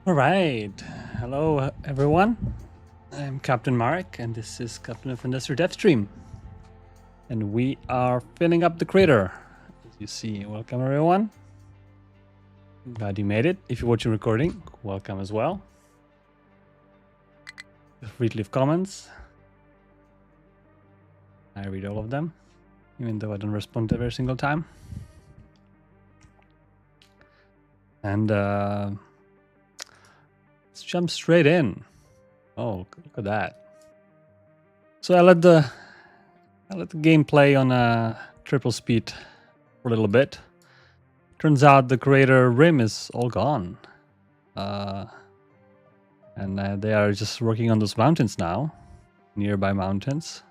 All right. Hello, everyone. I'm Captain Marek, and this is Captain of Industry Dev Stream. And we are filling up the crater. As you see, welcome, everyone. Glad you made it. If you're watching recording, welcome as well. Feel free to leave comments. I read all of them, even though I don't respond every single time. And let's jump straight in. Oh, look at that. So I let the game play on triple speed for a little bit. Turns out the crater rim is all gone. And they are just working on those mountains now. Nearby mountains.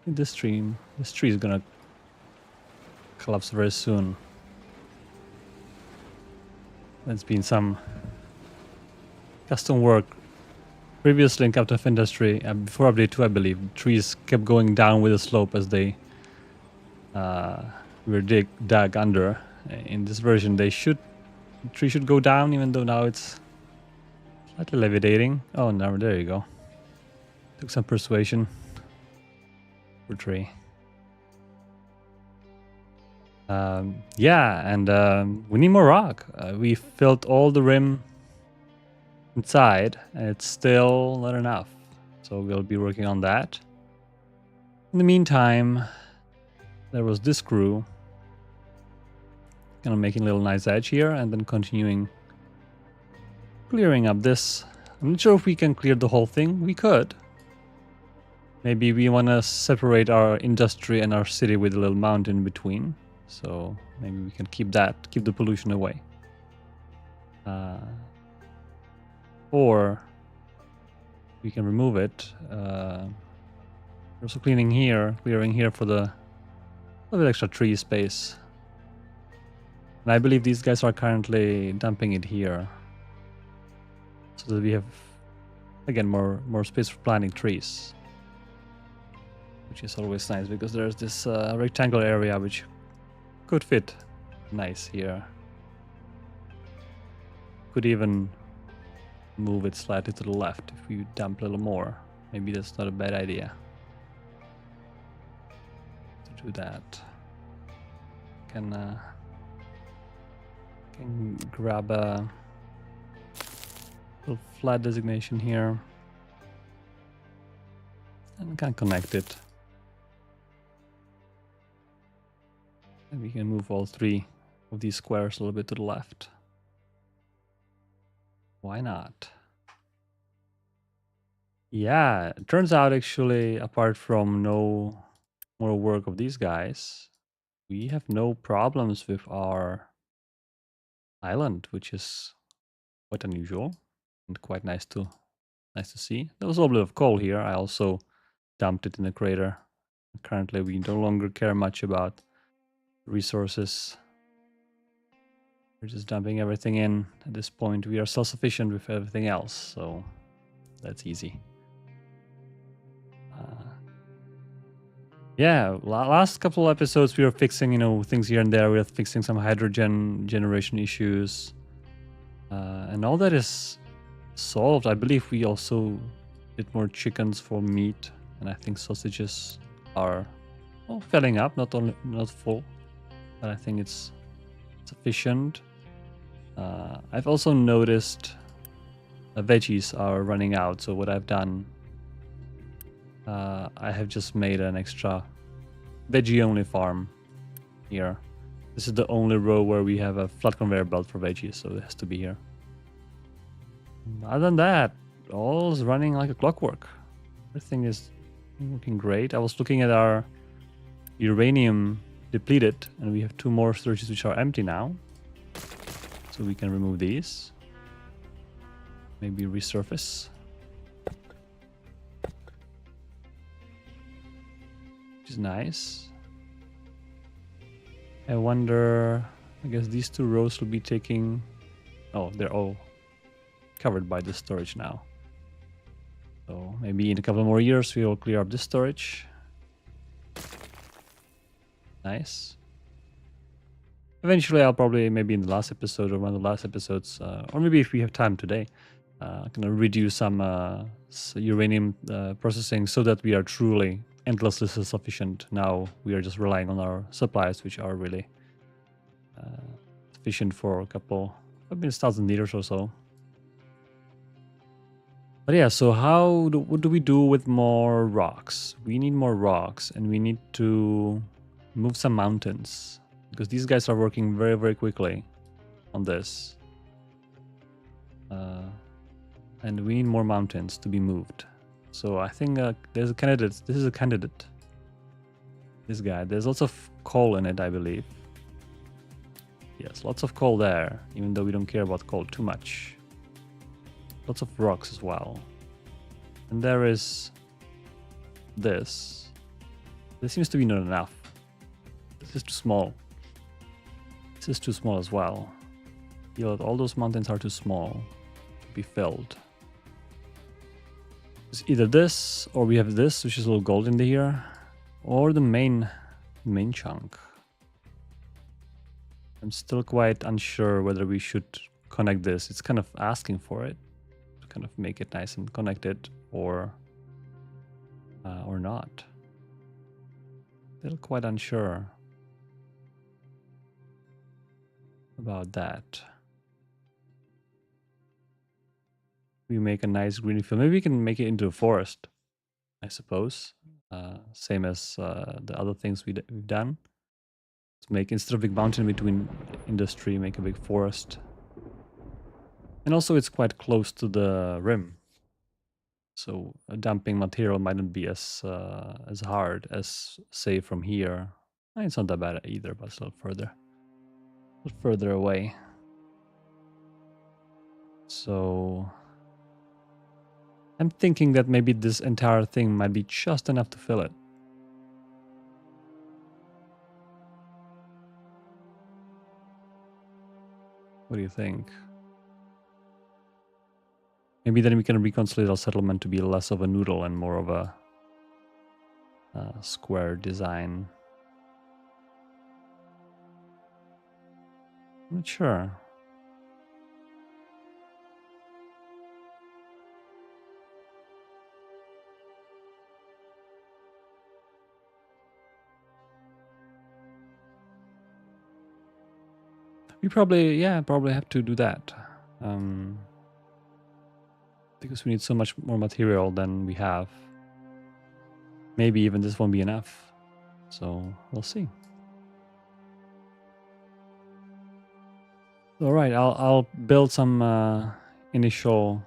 This tree is gonna collapse very soon. There's been some custom work previously in Captain of Industry, before update 2 I believe. Trees kept going down with the slope as they were dug under. In this version the tree should go down, even though now it's slightly levitating. Oh no, there you go. Took some persuasion. Poor tree. Yeah, and we need more rock. We filled all the rim inside, and it's still not enough. So we'll be working on that. In the meantime, there was this crew. Kind of making a little nice edge here, and then continuing clearing up this. I'm not sure if we can clear the whole thing. We could. Maybe we want to separate our industry and our city with a little mountain in between. So maybe we can keep the pollution away. Or we can remove it. Also clearing here for the little bit extra tree space. And I believe these guys are currently dumping it here, so that we have, again, more space for planting trees, which is always nice because there's this rectangular area which could fit nice here. Could even move it slightly to the left if we dump a little more. Maybe that's not a bad idea to do that. Can grab a little flat designation here and can connect it. And we can move all three of these squares a little bit to the left. Why not? Yeah, it turns out actually, apart from no more work of these guys, we have no problems with our island, which is quite unusual and quite nice to see. There was a little bit of coal here. I also dumped it in the crater. Currently, we no longer care much about resources. We're just dumping everything in. At this point, we are self-sufficient with everything else, so that's easy. Yeah, last couple episodes we were fixing, things here and there. We were fixing some hydrogen generation issues, and all that is solved. I believe we also did more chickens for meat, and I think sausages are filling up, not full, but I think it's sufficient. I've also noticed veggies are running out, so what I've done, I have just made an extra veggie only farm here. This is the only row where we have a flat conveyor belt for veggies, so it has to be here. Other than that, all is running like a clockwork. Everything is looking great. I was looking at our uranium depleted, and we have 2 more storages which are empty now. So we can remove these. Maybe resurface. Which is nice. I wonder, I guess these 2 rows will be taking... Oh, they're all covered by the storage now. So maybe in a couple more years we will clear up this storage. Nice. Eventually, I'll probably, maybe in the last episode or one of the last episodes, or maybe if we have time today, gonna reduce some uranium processing so that we are truly endlessly self-sufficient. Now we are just relying on our supplies, which are really sufficient for a couple, maybe 1,000 liters or so. But yeah, so what do we do with more rocks? We need more rocks, and we need to move some mountains, because these guys are working very, very quickly on this. And we need more mountains to be moved. So I think there's a candidate. This is a candidate. This guy. There's lots of coal in it, I believe. Yes, lots of coal there, even though we don't care about coal too much. Lots of rocks as well. And there is this. This seems to be not enough. This is too small. This is too small as well. You know, all those mountains are too small to be filled. It's either this, or we have this, which is a little gold in here, or the main chunk. I'm still quite unsure whether we should connect this. It's kind of asking for it to kind of make it nice and connected, or not. Still quite unsure about that. We make a nice green field. Maybe we can make it into a forest, I suppose. Same as the other things we've done. Let's make, instead of a big mountain between industry, make a big forest. And also it's quite close to the rim. So dumping material might not be as hard as, say, from here. It's not that bad either, but it's a little further away. So I'm thinking that maybe this entire thing might be just enough to fill it. What do you think? Maybe then we can reconcile our settlement to be less of a noodle and more of a square design. I'm not sure. We probably have to do that. Because we need so much more material than we have. Maybe even this won't be enough. So we'll see. All right, I'll build some initial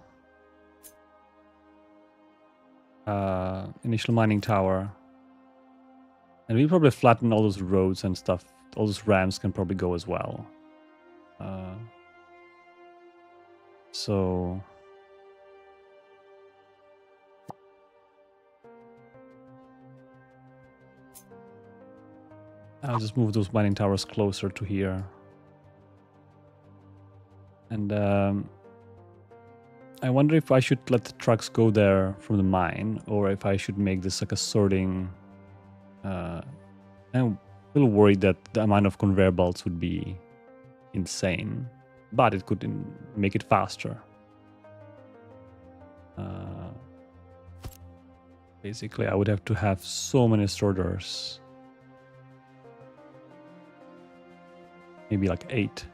mining tower. And we probably flatten all those roads and stuff. All those ramps can probably go as well. So I'll just move those mining towers closer to here. And I wonder if I should let the trucks go there from the mine, or if I should make this like a sorting. I'm a little worried that the amount of conveyor belts would be insane, but it could make it faster. Basically, I would have to have so many sorters. Maybe like 8.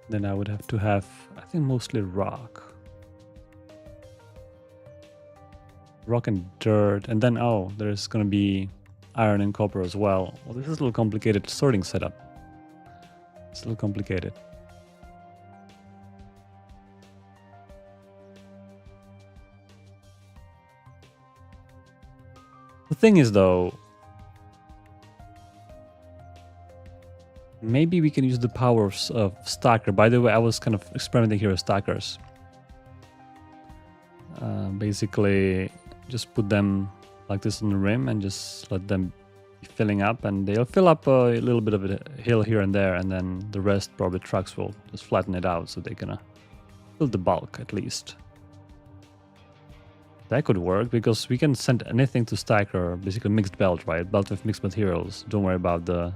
Then I would have to have, I think, mostly rock. Rock and dirt. And then, oh, there's going to be iron and copper as well. Well, this is a little complicated sorting setup. It's a little complicated. The thing is, though, maybe we can use the power of stacker. By the way, I was kind of experimenting here with stackers. Basically, just put them like this on the rim and just let them be filling up, and they'll fill up a little bit of a hill here and there, and then the rest probably trucks will just flatten it out, so they're gonna fill the bulk at least. That could work because we can send anything to Stacker, basically mixed belt, right? Belt with mixed materials. Don't worry about the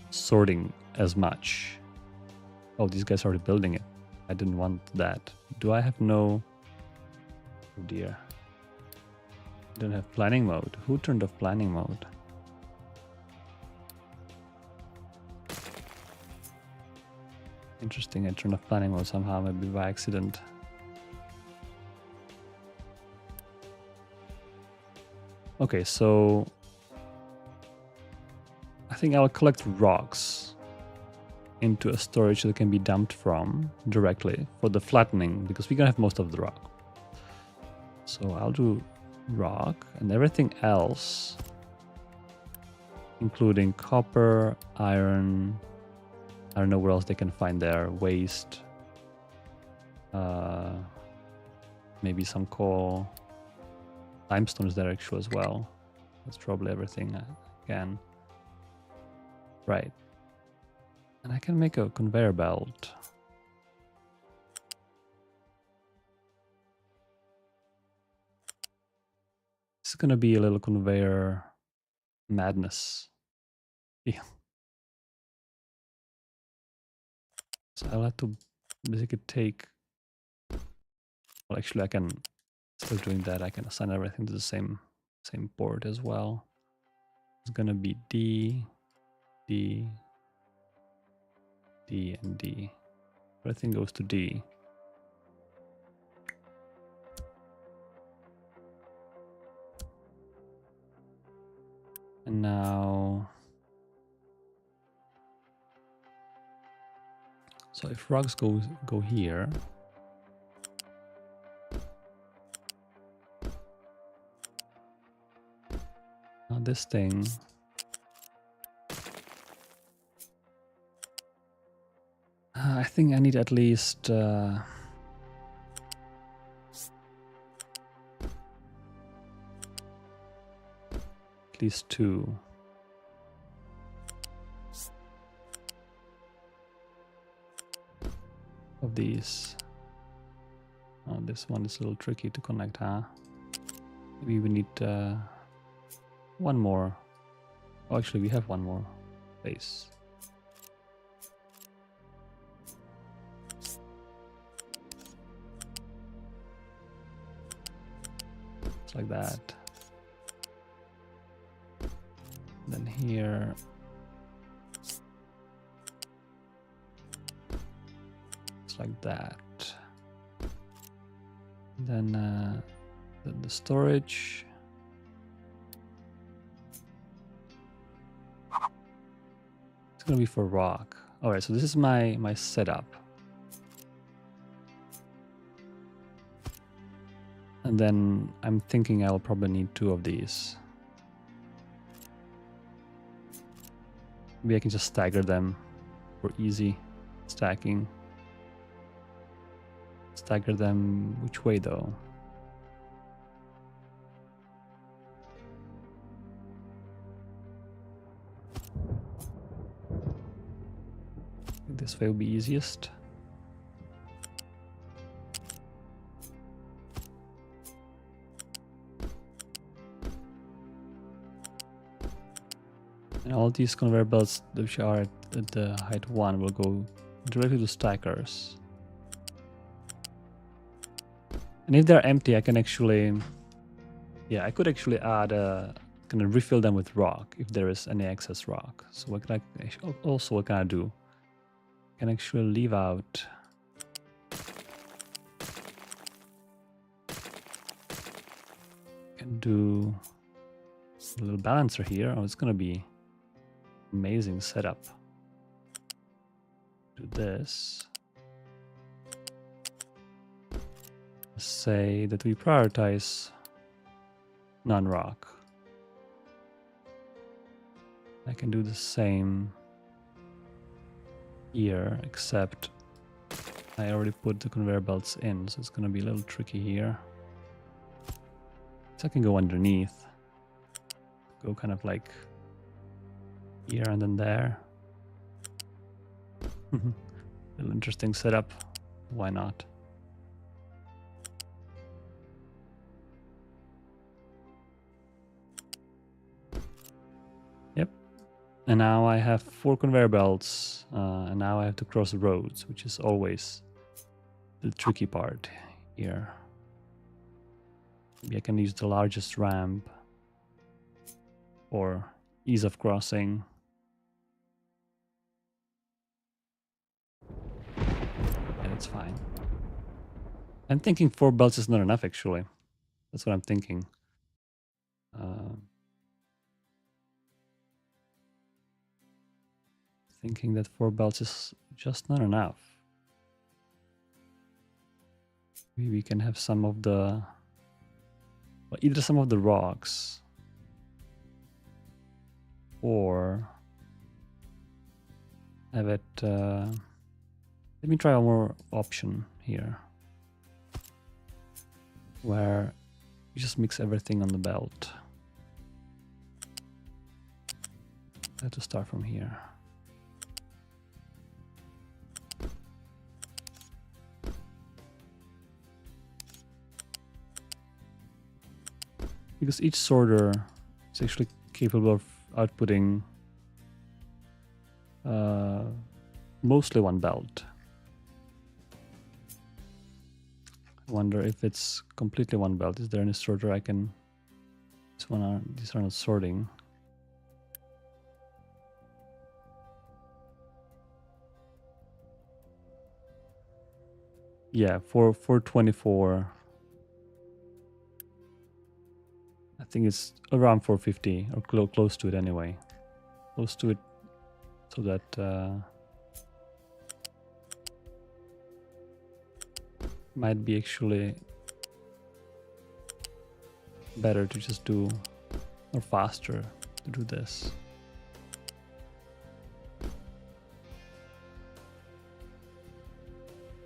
sorting as much. Oh, these guys are already building it. I didn't want that. Do I have no... Oh dear. I don't have planning mode. Who turned off planning mode? Interesting, I turned off planning mode somehow, maybe by accident. Okay, so I think I'll collect rocks into a storage that can be dumped from directly for the flattening, because we're gonna have most of the rock. So I'll do rock and everything else, including copper, iron, I don't know where else they can find their waste, maybe some coal. Limestone is there actually as well. That's probably everything I can. Right. And I can make a conveyor belt. It's gonna be a little conveyor madness. Yeah. So I'll have to basically take... Well, actually I can, instead of doing that, I can assign everything to the same port as well. It's gonna be D, D, D, and D. Everything goes to D. And now... So if rocks go here, now this thing, I think I need at least two. Of these. Oh, this one is a little tricky to connect, huh? Maybe we need one more. Oh, actually, we have one more base. It's like that. Then here. It's like that. Then the storage. It's gonna be for rock. All right, so this is my setup. And then I'm thinking I'll probably need two of these. Maybe I can just stagger them for easy stacking. Stagger them which way though? I think this way will be easiest. And all these conveyor belts which are at the height 1 will go directly to stackers. And if they're empty, I can actually... Yeah, I could actually add kind of refill them with rock if there is any excess rock. So what can I also what can I do? I can actually leave out can do a little balancer here. Oh, it's gonna be amazing setup. Do this. Say that we prioritize non-rock. I can do the same here, except I already put the conveyor belts in, so it's gonna be a little tricky here. So I can go underneath. Go kind of like here and then there. Little interesting setup. Why not? And now I have 4 conveyor belts, and now I have to cross roads, which is always the tricky part here. Maybe I can use the largest ramp for ease of crossing. Yeah, that's fine. I'm thinking 4 belts is not enough, actually. That's what I'm thinking. Thinking that 4 belts is just not enough. Maybe we can have some of the... Well, either some of the rocks or have it... let me try one more option here, where you just mix everything on the belt. I have to start from here. Because each sorter is actually capable of outputting mostly 1 belt. I wonder if it's completely 1 belt. Is there any sorter I can... These are not sorting. Yeah, for 424. I think it's around 450 or close to it anyway. Close to it, so that might be actually better to just do, or faster to do this.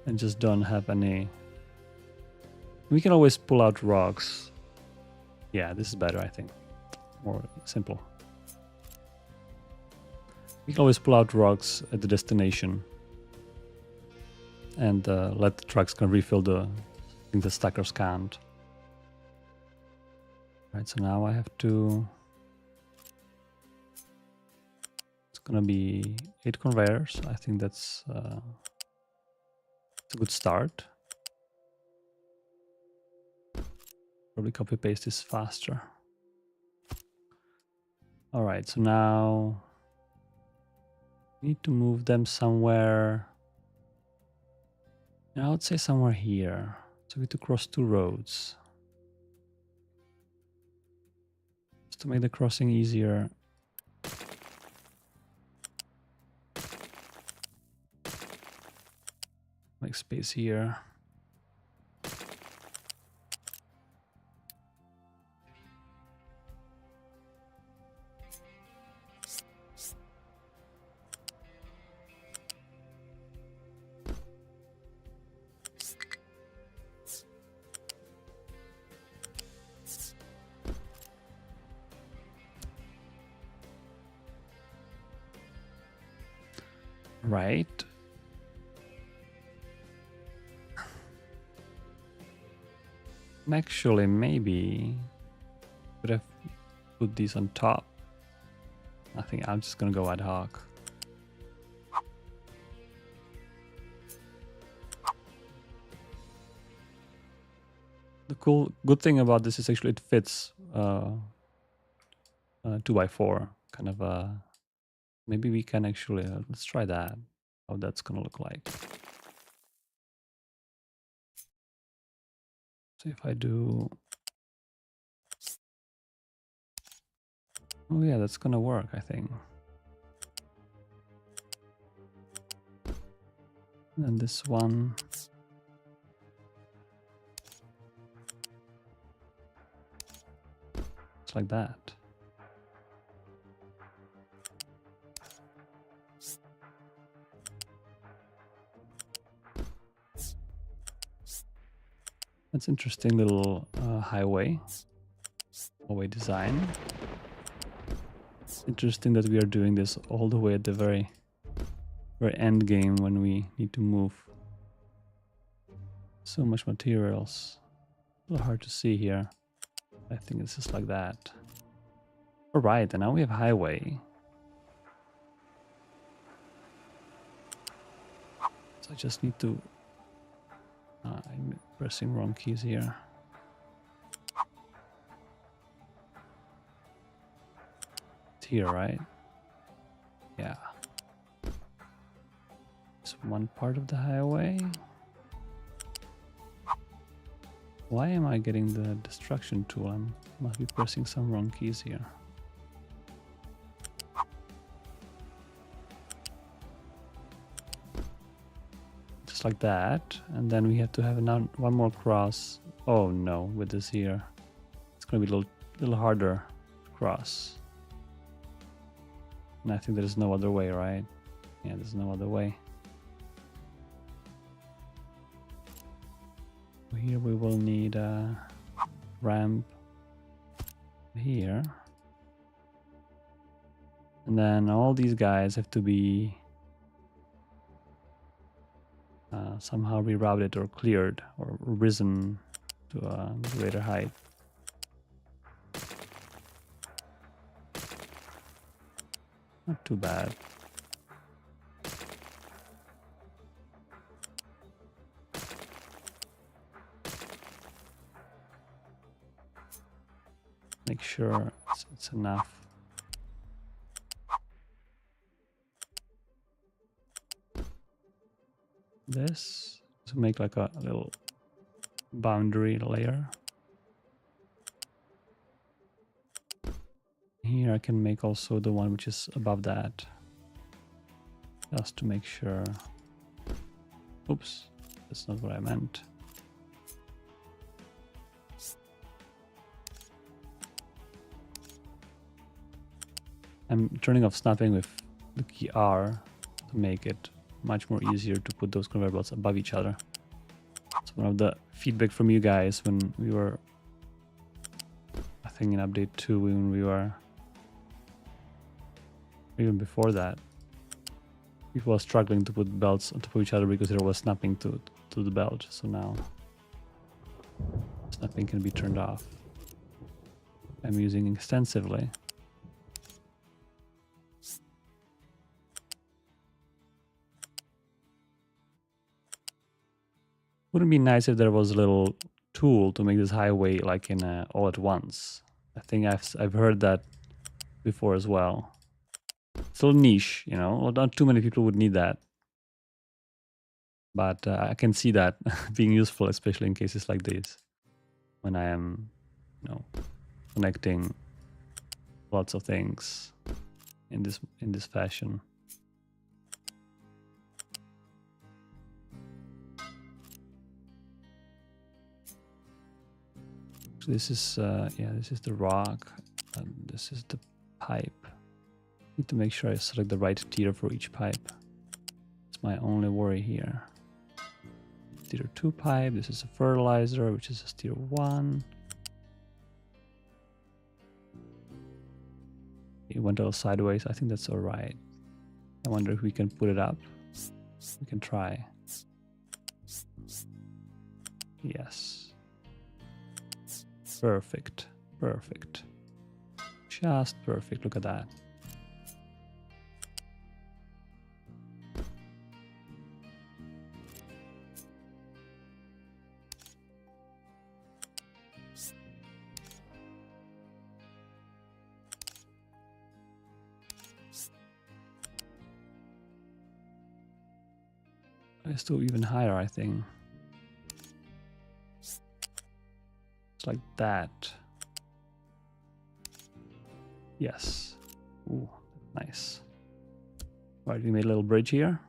And just don't have any... We can always pull out rocks. Yeah, this is better, I think. More simple. We can always pull out rocks at the destination and let the trucks can refill the... I think the stackers can't. Right, so now I have to... It's gonna be 8 conveyors. I think that's a good start. Probably copy paste is faster. All right, so now we need to move them somewhere. I would say somewhere here. So we need to cross 2 roads. Just to make the crossing easier. Make space here. Right. Actually, maybe could have put these on top. I think I'm just gonna go ad hoc. The good thing about this is actually it fits 2x4 kind of maybe we can actually let's try that, how that's gonna look like. So if I do, oh yeah, that's gonna work, I think. And this one, it's like that. That's interesting little highway design. Interesting that we are doing this all the way at the very end game when we need to move so much materials. A little hard to see here. I think it's just like that. All right, and now we have highway. I just need to... I'm pressing wrong keys here. It's here, right? Yeah. It's one part of the highway. Why am I getting the destruction tool? I must be pressing some wrong keys here. Just like that. And then we have to have one more cross. Oh no, with this here. It's going to be a little harder to cross. And I think there's no other way, right? Yeah, there's no other way. Here we will need a ramp here. And then all these guys have to be somehow rerouted or cleared or risen to a greater height. Not too bad. Make sure it's enough. This to make like a little boundary layer. Here I can make also the one which is above that. Just to make sure. Oops, that's not what I meant. I'm turning off snapping with the key R to make it much more easier to put those conveyor belts above each other. It's one of the feedback from you guys when we were, I think in update 2, when we were, even before that, people were struggling to put belts on top of each other because there was snapping to the belt. So now snapping can be turned off. I'm using extensively. Wouldn't it be nice if there was a little tool to make this highway like in all at once? I think I've heard that before as well. It's a little niche, you know. Well, not too many people would need that, but I can see that being useful, especially in cases like this, when I am, you know, connecting lots of things in this fashion. So this is yeah, this is the rock, and this is the pipe. Need to make sure I select the right tier for each pipe. It's my only worry here. Tier 2 pipe. This is a fertilizer, which is a tier 1. It went all sideways. I think that's all right. I wonder if we can put it up. We can try. Yes. Perfect. Perfect. Just perfect. Look at that. Let's do even higher, I think. It's like that. Yes. Ooh, nice. Right, we made a little bridge here.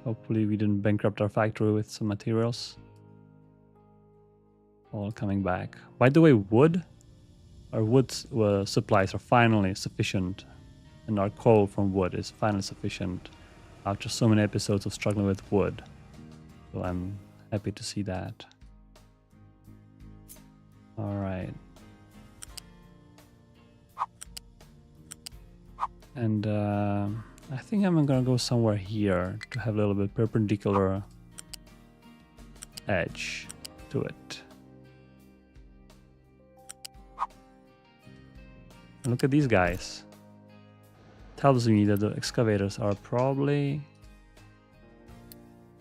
Hopefully we didn't bankrupt our factory with some materials. All coming back. By the way, our wood supplies are finally sufficient. And our coal from wood is finally sufficient after so many episodes of struggling with wood. So I'm happy to see that. All right. And I think I'm gonna go somewhere here to have a little bit perpendicular edge to it. And look at these guys. Tells me that the excavators are probably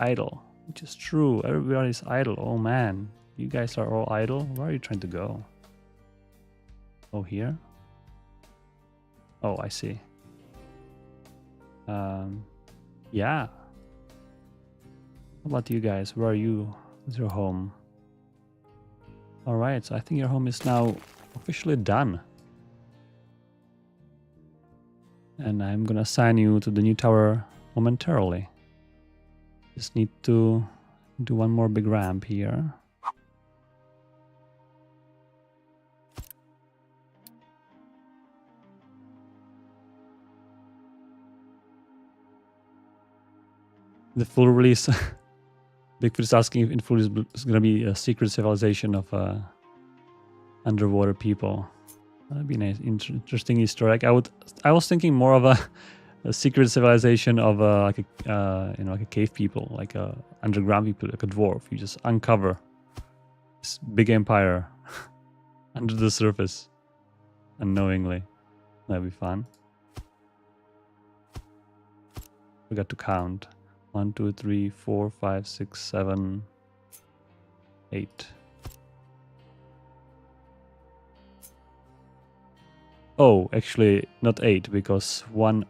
idle, which is true. Everybody's idle. Oh man, you guys are all idle. Where are you trying to go? Oh, here? Oh, I see. Yeah. How about you guys? Where are you? What's your home? All right, so I think your home is now officially done. And I'm gonna assign you to the new tower momentarily. Just need to do one more big ramp here. The full release. Bigfoot is asking if in full is gonna be a secret civilization of underwater people. That'd be nice, interesting Easter egg. I was thinking more of a secret civilization of like a like a cave people, like a underground people, like a dwarf. You just uncover this big empire under the surface unknowingly. That'd be fun. Forgot to count. 1, 2, 3, 4, 5, 6, 7, 8. Oh, actually not 8 because one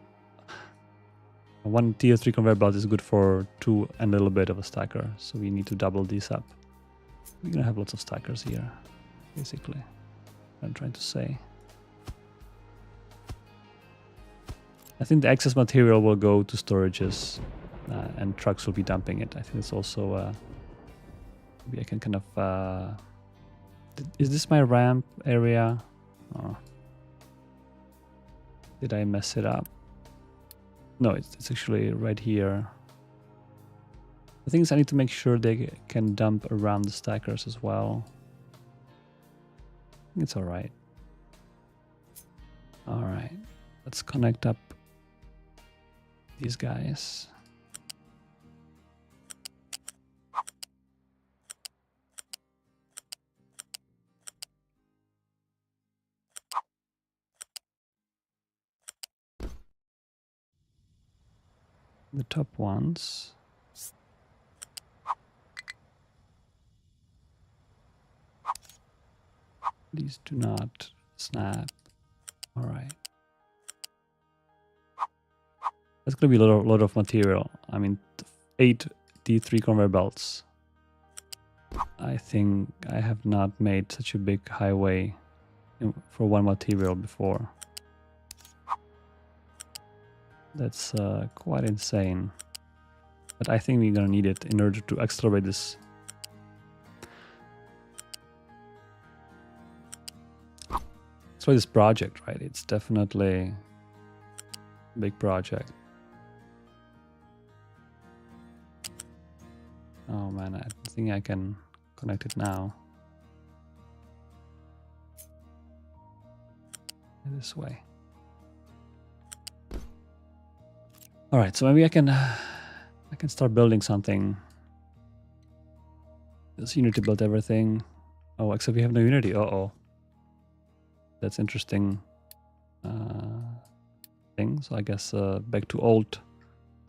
tier 3 conveyor belt is good for 2 and a little bit of a stacker. So we need to double these up. We're gonna have lots of stackers here, basically. I'm trying to say. I think the excess material will go to storages and trucks will be dumping it. I think it's also maybe I can kind of is this my ramp area? Oh. Did I mess it up? No, it's actually right here. The thing is I need to make sure they can dump around the stackers as well. I think it's alright. Alright, let's connect up these guys. The top ones. These do not snap. All right. That's gonna be a lot of material. I mean, 8 D3 conveyor belts. I think I have not made such a big highway for one material before. That's quite insane. But I think we're gonna need it in order to accelerate this. That's why this project, right? It's definitely a big project. Oh man, I think I can connect it now. This way. All right, so maybe I can start building something. Does Unity build everything? Oh, except we have no Unity. Uh-oh. That's interesting thing. So I guess back to the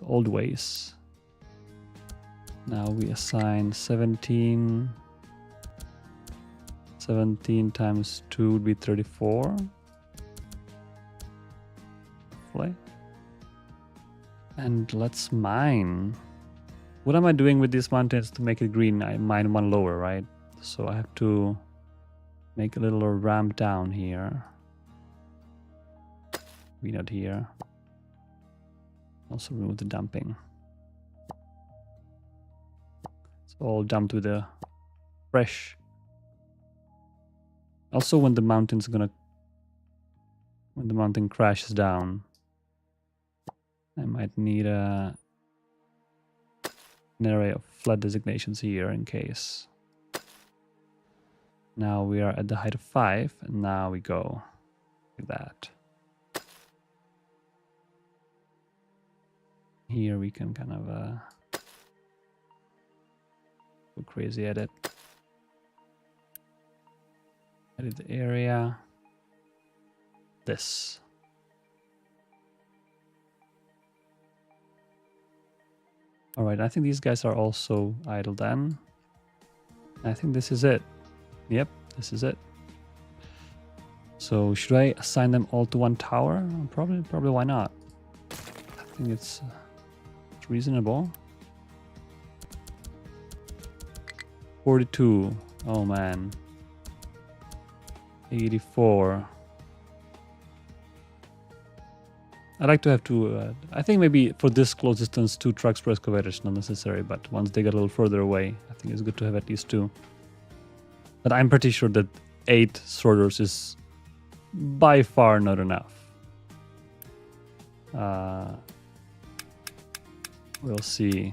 old ways. Now we assign 17. 17 times 2 would be 34. Play. And let's mine. What am I doing with these mountains to make it green? I mine one lower, right? So I have to make a little ramp down here. Maybe not here. Also remove the dumping. It's all dumped with the fresh. Also when the mountain crashes down, I might need an array of flood designations here in case. Now we are at the height of 5, and now we go like that. Here we can kind of go crazy at it. Edit the area. This. All right, I think these guys are also idle then. I think this is it. Yep, this is it. So should I assign them all to one tower? Probably why not? I think it's reasonable. 42. Oh man. 84. I'd like to have two. I think maybe for this close distance, 2 trucks per excavator is not necessary, but once they get a little further away, I think it's good to have at least 2. But I'm pretty sure that 8 sorters is by far not enough. We'll see.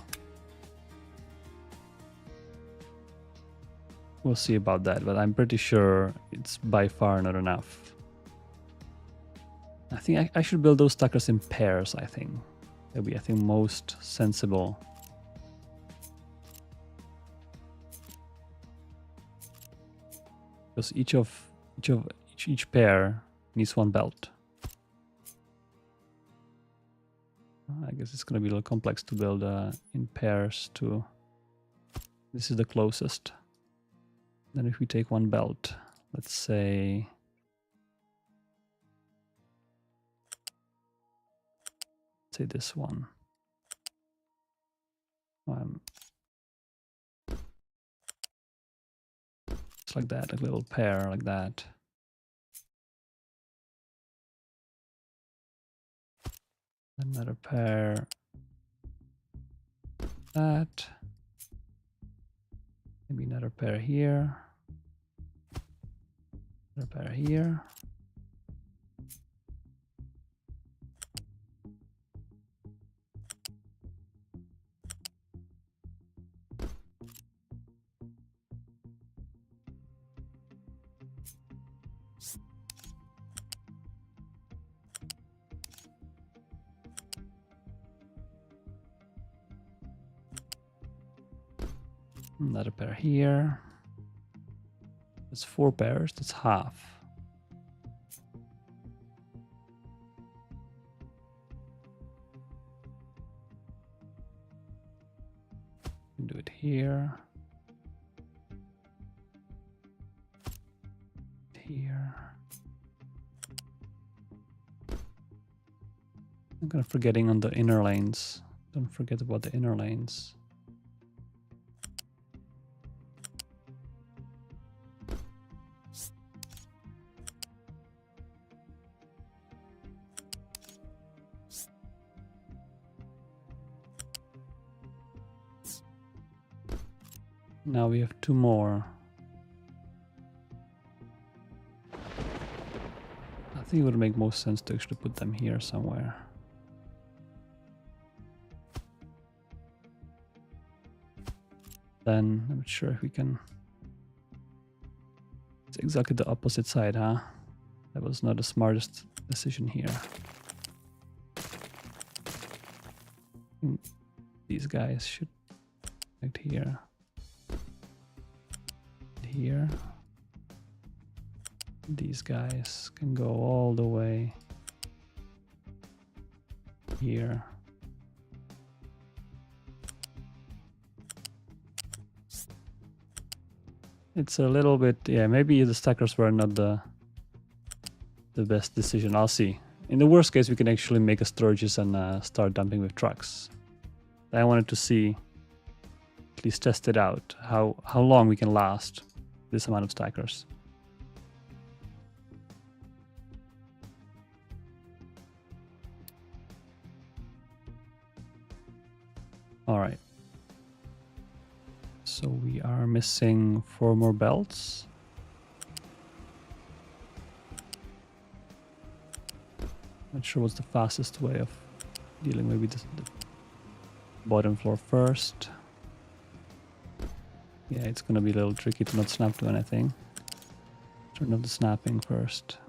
We'll see about that, but I'm pretty sure it's by far not enough. I think I should build those stackers in pairs, I think. That'll be, I think, most sensible. Because each pair needs 1 belt. I guess it's gonna be a little complex to build in pairs too. This is the closest. Then if we take 1 belt, let's say this one. Just like that, a little pair like that. Another pair. That. Maybe another pair here. Another pair here. Another pair here. That's 4 pairs, that's half. Do it here. Here. I'm kind of forgetting on the inner lanes. Don't forget about the inner lanes. Now we have 2 more. I think it would make most sense to actually put them here somewhere. Then I'm not sure if we can. It's exactly the opposite side, huh? That was not the smartest decision here. These guys should connect here. Here. These guys can go all the way here. It's a little bit, yeah, maybe the stackers were not the best decision. I'll see. In the worst case, we can actually make a storages and start dumping with trucks. I wanted to see, at least test it out, how long we can last this amount of stackers. All right. So we are missing 4 more belts. Not sure what's the fastest way of dealing maybe the bottom floor first. Yeah, it's gonna be a little tricky to not snap to anything. Turn off the snapping first.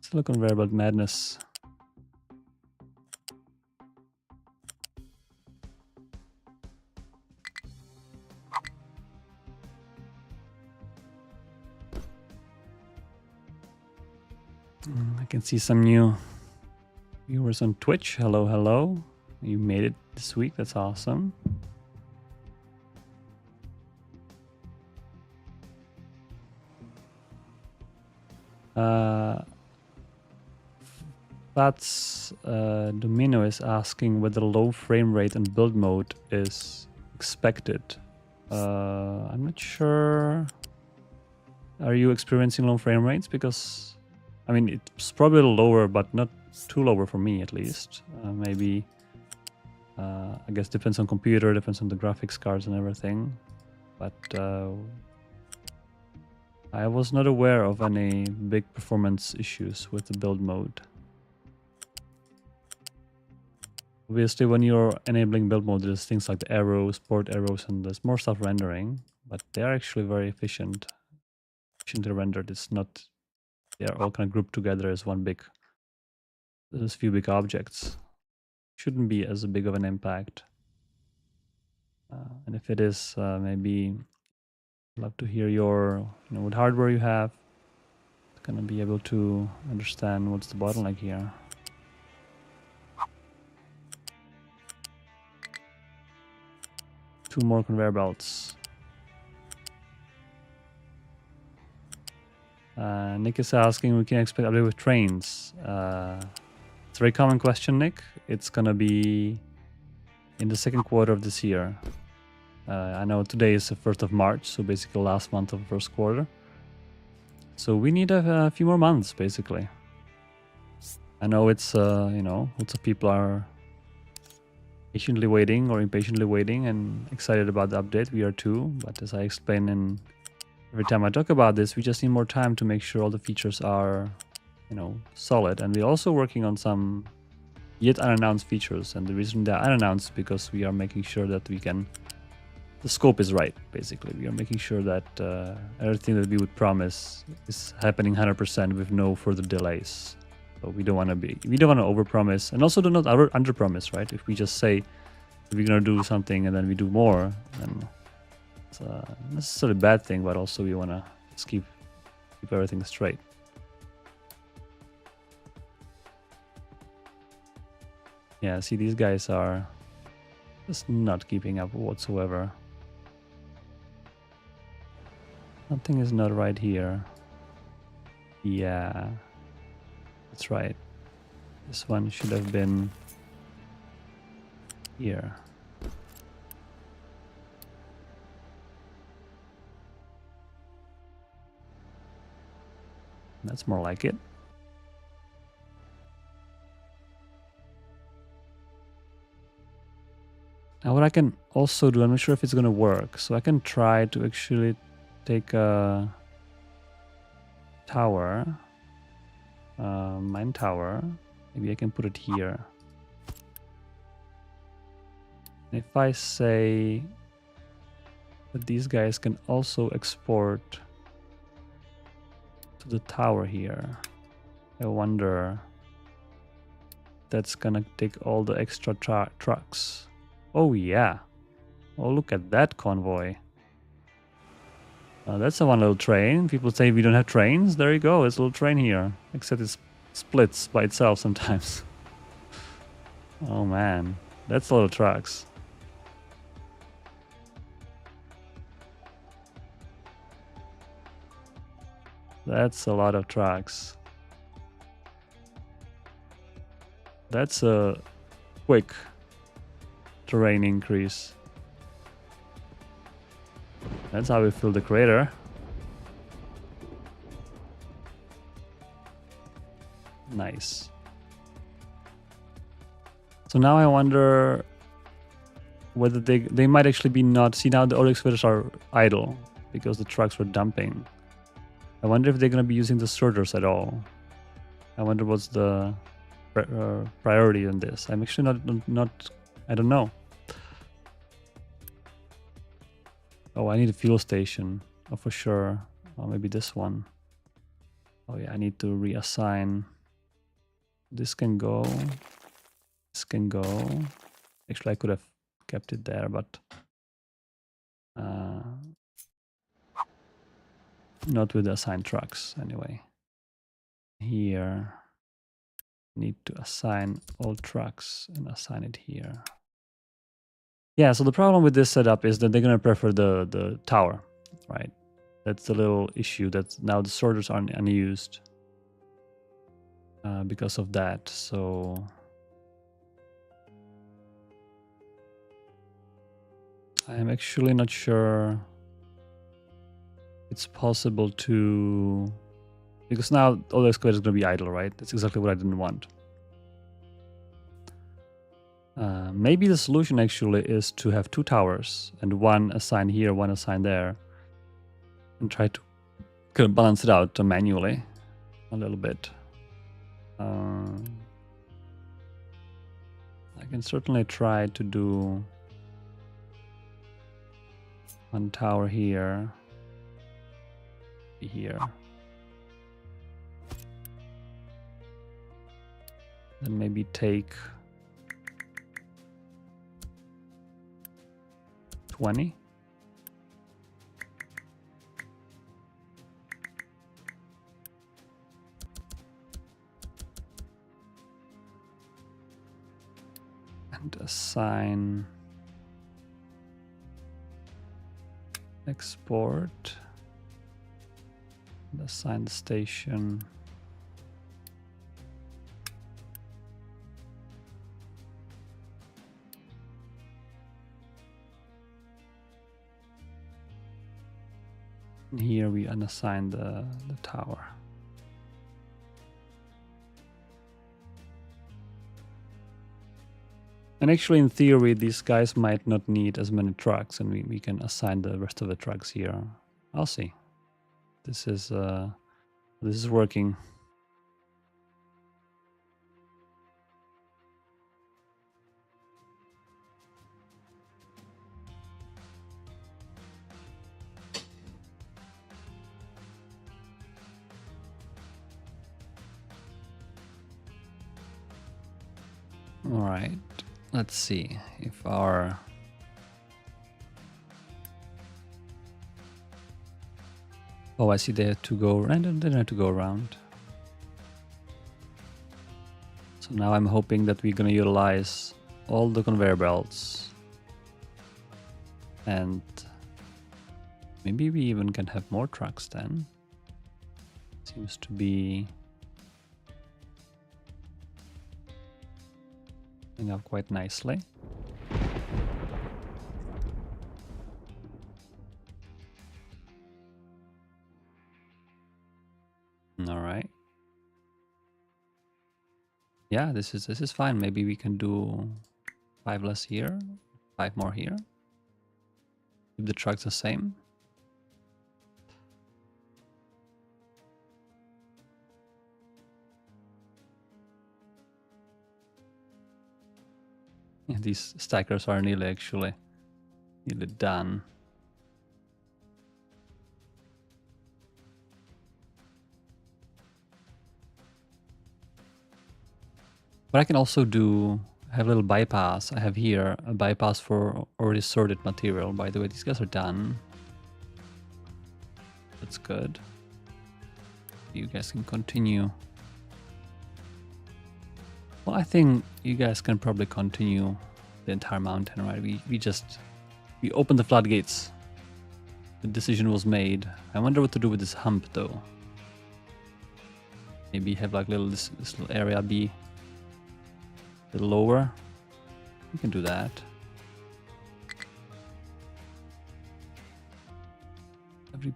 Silicon Variable Madness. I can see some new viewers on Twitch. Hello, hello. You made it this week. That's awesome. That's Domino is asking whether low frame rate and build mode is expected. I'm not sure. Are you experiencing low frame rates? Because, I mean, it's probably lower, but not too lower for me at least. Maybe, I guess depends on computer, depends on the graphics cards and everything. But I was not aware of any big performance issues with the build mode. Obviously, when you're enabling build mode, there's things like the arrows, port arrows, and there's more stuff rendering, but they're actually very efficiently rendered. It's not, they're all kind of grouped together as one big, there's a few big objects. Shouldn't be as big of an impact. And if it is, maybe I'd love to hear your, what hardware you have. Gonna be able to understand what's the bottleneck here. Two more conveyor belts. Nick is asking, we can expect update with trains. It's a very common question, Nick. It's gonna be in the second quarter of this year. I know today is the 1st of March, so basically last month of the first quarter. So we need a few more months, basically. I know it's, lots of people are patiently waiting or impatiently waiting and excited about the update. We are too, but as I explain in every time I talk about this, we just need more time to make sure all the features are, solid. And we're also working on some yet unannounced features. And the reason they're unannounced because we are making sure that the scope is right, basically. We are making sure that everything that we would promise is happening 100% with no further delays. So we don't want to overpromise, and also do not underpromise, right? If we just say we're gonna do something and then we do more, then it's not necessarily a bad thing, but also we wanna just keep everything straight. Yeah, see, these guys are just not keeping up whatsoever. Something is not right here. Yeah. That's right. This one should have been here. That's more like it. Now what I can also do, I'm not sure if it's going to work. So I can try to actually take a tower. Mine tower. Maybe I can put it here. And if I say that these guys can also export to the tower here, I wonder if that's gonna take all the extra trucks. Oh yeah. Oh, look at that convoy. That's a one little train. People say we don't have trains. There you go. It's a little train here. Except it splits by itself sometimes. Oh man. That's a lot of trucks. That's a lot of trucks. That's a quick terrain increase. That's how we fill the crater. Nice. So now I wonder whether they might actually be not... See, now the auto excavators are idle because the trucks were dumping. I wonder if they're going to be using the sorters at all. I wonder what's the priority in this. I'm actually not I don't know. Oh, I need a fuel station. Oh, for sure. Oh, maybe this one. Oh yeah, I need to reassign. This can go. This can go. Actually, I could have kept it there, but not with the assigned trucks anyway. Here, need to assign all trucks and assign it here. Yeah, so the problem with this setup is that they're going to prefer the tower, right? That's the little issue that now the sorters are unused because of that. So I'm actually not sure it's possible to, because now all the excavators are going to be idle, right? That's exactly what I didn't want. Maybe the solution actually is to have two towers and one assigned here, one assigned there, and try to kind of balance it out manually a little bit. I can certainly try to do one tower here, here. Then maybe take 20. And assign export. And assign the station. And here we unassign the tower. And actually, in theory, these guys might not need as many trucks, and we can assign the rest of the trucks here. I'll see. This is working. All right. Let's see if our I see they have to go, and they don't have to go around. So now I'm hoping that we're gonna utilize all the conveyor belts, and maybe we even can have more trucks then. Seems to be going up quite nicely. All right. Yeah, this is fine. Maybe we can do 5 less here, 5 more here. Keep the trucks the same. Yeah, these stackers are nearly done. But I can also have a little bypass. I have here a bypass for already sorted material. By the way, these guys are done. That's good. You guys can continue. Well, I think you guys can probably continue the entire mountain, right? We opened the floodgates. The decision was made. I wonder what to do with this hump though. Maybe have like this little area be a little lower. We can do that.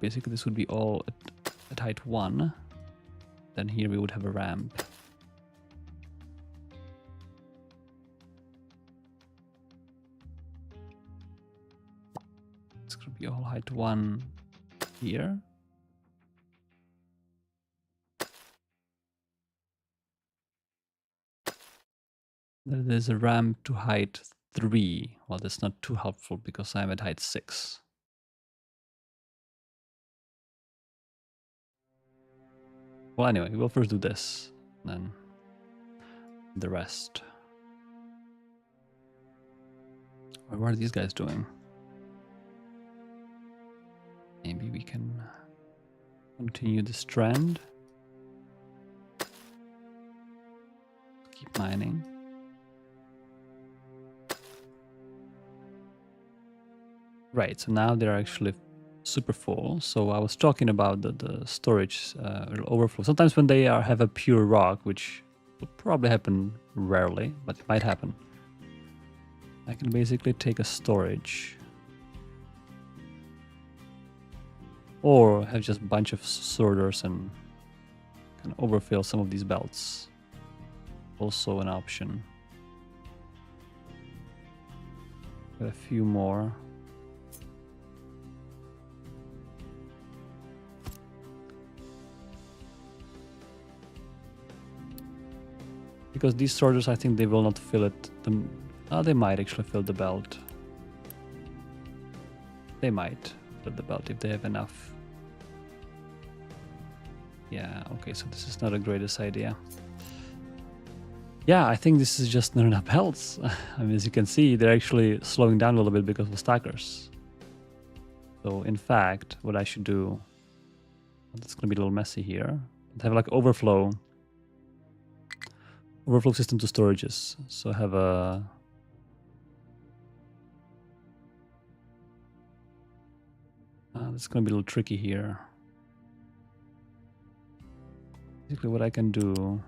Basically, this would be all at height 1. Then here we would have a ramp. It's going to be all height 1 here. There's a ramp to height 3. Well, that's not too helpful because I'm at height 6. Well, anyway, we'll first do this, then the rest. What are these guys doing? Maybe we can continue this trend. mining. Right, so now they're actually super full. So I was talking about the storage overflow. Sometimes when they have a pure rock, which will probably happen rarely, but it might happen, I can basically take a storage or have just a bunch of sorters and can overfill some of these belts. Also an option. Got a few more. Because these sorters, I think they will not fill it. They might actually fill the belt. They might fill the belt if they have enough. Yeah, okay, so this is not the greatest idea. Yeah, I think this is just not enough belts. I mean, as you can see, they're actually slowing down a little bit because of stackers. So in fact, what I should do, it's gonna be a little messy here. Have like overflow system to storages. So have a it's gonna be a little tricky here. Basically what I can do,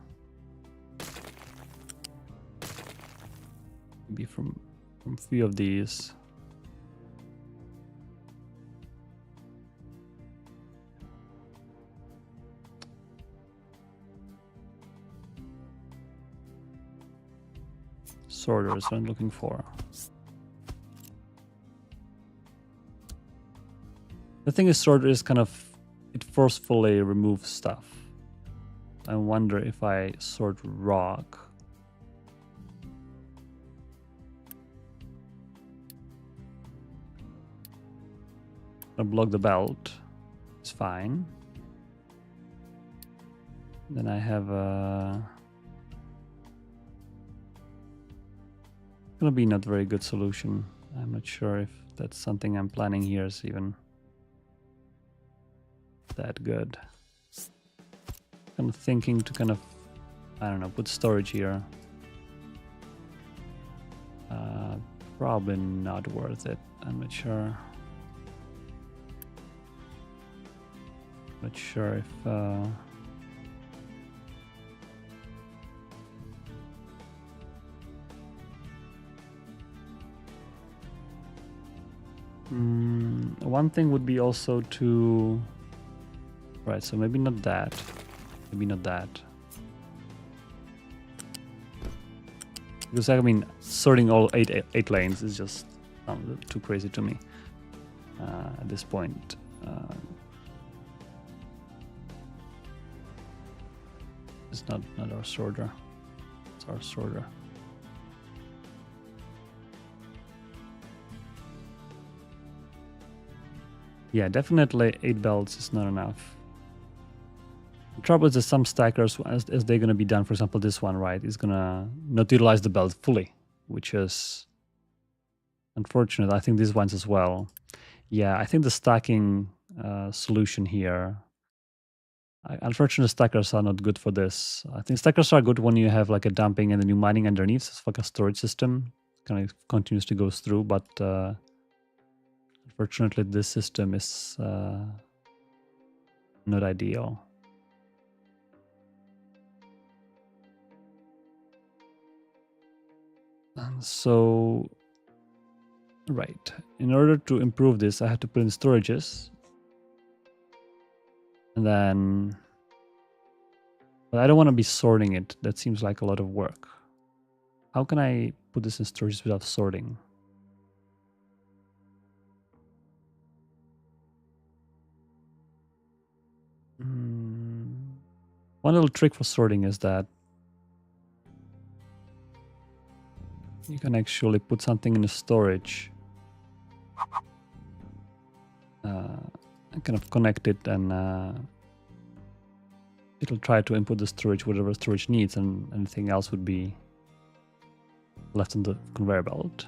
maybe from a few of these. Sorters, what I'm looking for. The thing is, sorter is kind of, it forcefully removes stuff. I wonder if I sort rock. I'll block the belt. It's fine. Then I have a... gonna be not very good solution. I'm not sure if that's something I'm planning here is even that good. I'm thinking to kind of, I don't know, put storage here. Probably not worth it. I'm not sure. Not sure if one thing would be also to, right, so maybe not that, maybe not that. Because I mean, sorting all eight lanes is just too crazy to me at this point. It's not our sorter, it's our sorter. Yeah, definitely 8 belts is not enough. The trouble is that some stackers, as they're going to be done, for example, this one, right, is going to not utilize the belt fully, which is unfortunate. I think these ones as well. Yeah, I think the stacking solution here, unfortunately, stackers are not good for this. I think stackers are good when you have like a dumping and then you mining underneath. So it's like a storage system, kind of continuously goes through, but unfortunately, this system is not ideal. And so, right, in order to improve this, I have to put in storages. And then, but I don't want to be sorting it. That seems like a lot of work. How can I put this in storages without sorting? One little trick for sorting is that you can actually put something in the storage, and kind of connect it, and it'll try to input the storage, whatever storage needs, and anything else would be left on the conveyor belt.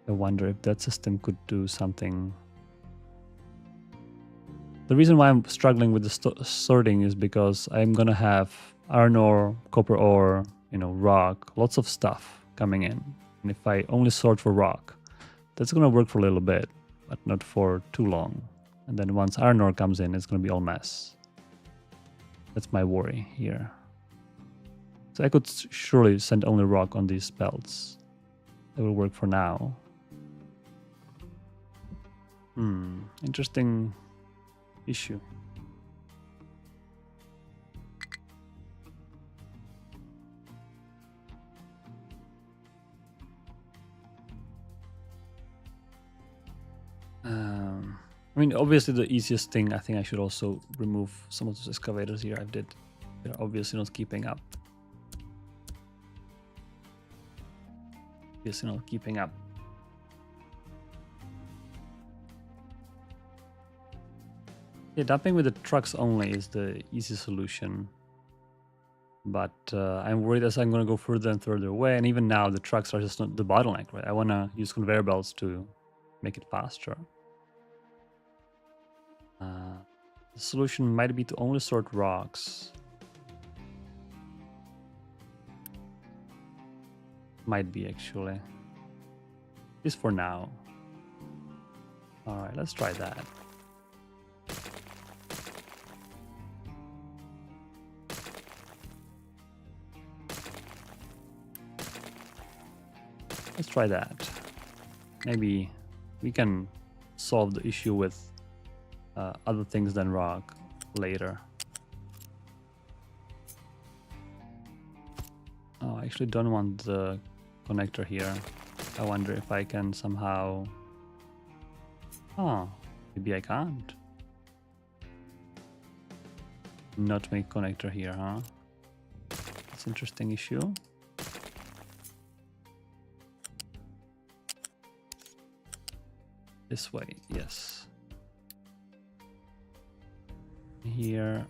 I wonder if that system could do something. The reason why I'm struggling with the sorting is because I'm gonna have iron ore, copper ore, you know, rock, lots of stuff coming in. And if I only sort for rock, that's gonna work for a little bit, but not for too long. And then once iron ore comes in, it's gonna be all mess. That's my worry here. So I could surely send only rock on these belts. That will work for now. Interesting issue. I mean, obviously the easiest thing, I think I should also remove some of those excavators here. I did. They're obviously not keeping up. Obviously not keeping up. Yeah, dumping with the trucks only is the easy solution. But I'm worried as I'm going to go further and further away. And even now, the trucks are just not the bottleneck, right? I want to use conveyor belts to make it faster. The solution might be to only sort rocks. Might be, actually. At least for now. Alright, let's try that. Let's try that. Maybe we can solve the issue with other things than rock later. Oh, I actually don't want the connector here. I wonder if I can somehow... Oh, maybe I can't. Not make connector here, huh? That's an interesting issue. This way, yes. Here.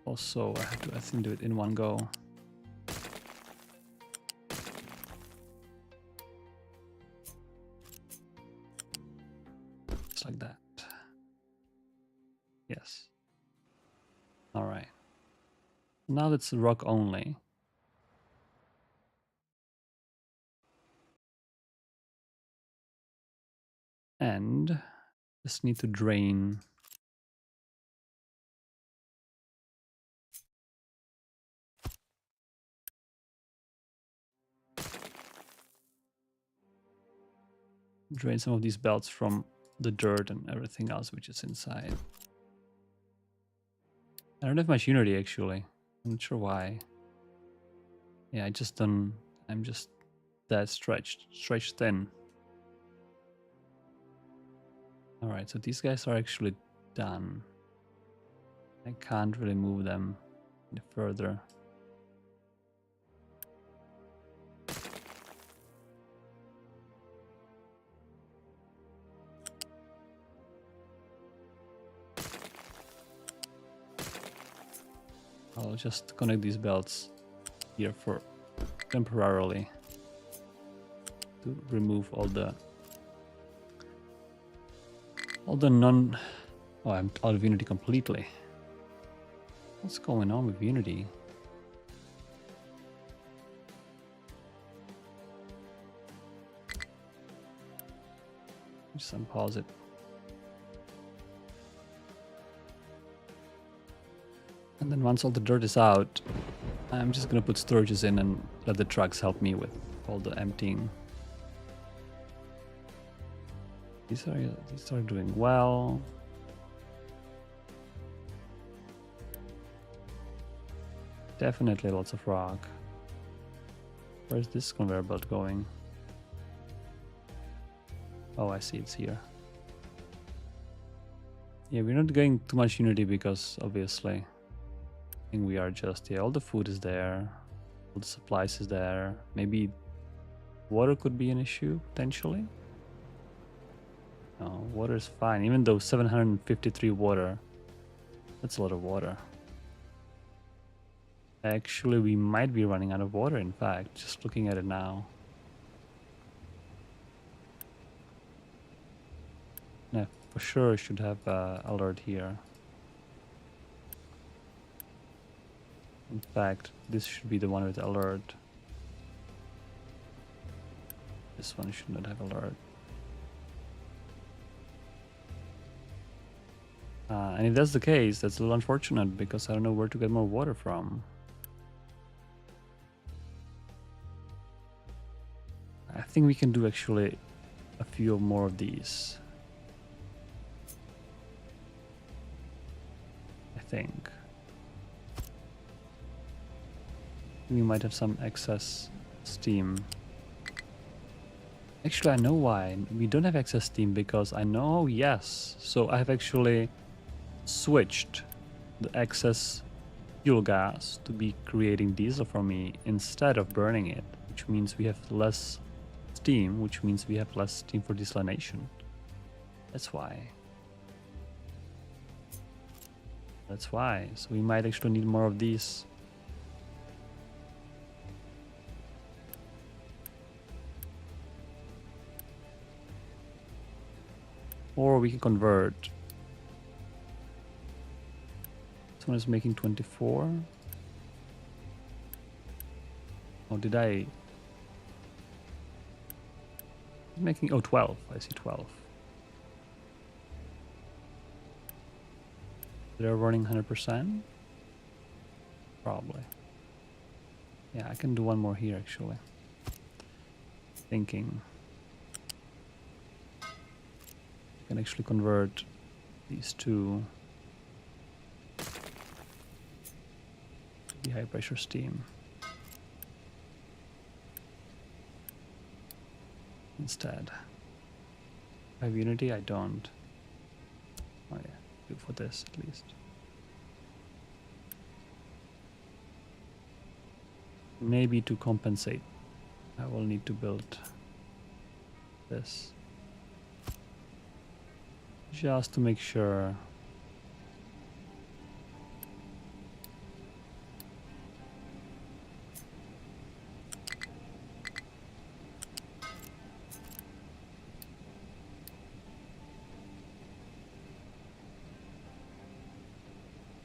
Also, I have to, I think, do it in one go. Just like that. Yes. All right. Now that's rock only. And just need to drain. Drain some of these belts from the dirt and everything else which is inside. I don't have much unity actually. I'm not sure why. Yeah, I'm just that stretched thin. Alright, so these guys are actually done. I can't really move them any further. I'll just connect these belts here for temporarily to remove all the non... Oh, I'm out of Unity completely. What's going on with Unity? Just unpause it. And then once all the dirt is out, I'm just gonna put storages in and let the trucks help me with all the emptying. These are doing well. Definitely lots of rock. Where's this conveyor belt going? Oh, I see, it's here. Yeah, we're not getting too much unity because obviously I think we are just, yeah, all the food is there, all the supplies is there. Maybe water could be an issue potentially. No, water is fine, even though 753 water, that's a lot of water. Actually, we might be running out of water, in fact, just looking at it now. Yeah, for sure should have alert here. In fact, this should be the one with alert. This one should not have alert. And if that's the case, that's a little unfortunate because I don't know where to get more water from. I think we can do actually a few more of these. I think. We might have some excess steam. Actually, I know why. We don't have excess steam because I know, yes. So I have actually switched the excess fuel gas to be creating diesel for me instead of burning it, which means we have less steam, which means we have less steam for desalination. That's why. That's why. So we might actually need more of these. Or we can convert. This one is making 24. Oh, did I? Making, oh, 12. I see 12. They're running 100%? Probably. Yeah, I can do one more here actually. Thinking. I can actually convert these two to the high pressure steam instead. I have Unity? I don't. Oh yeah, do for this at least. Maybe to compensate, I will need to build this. Just to make sure.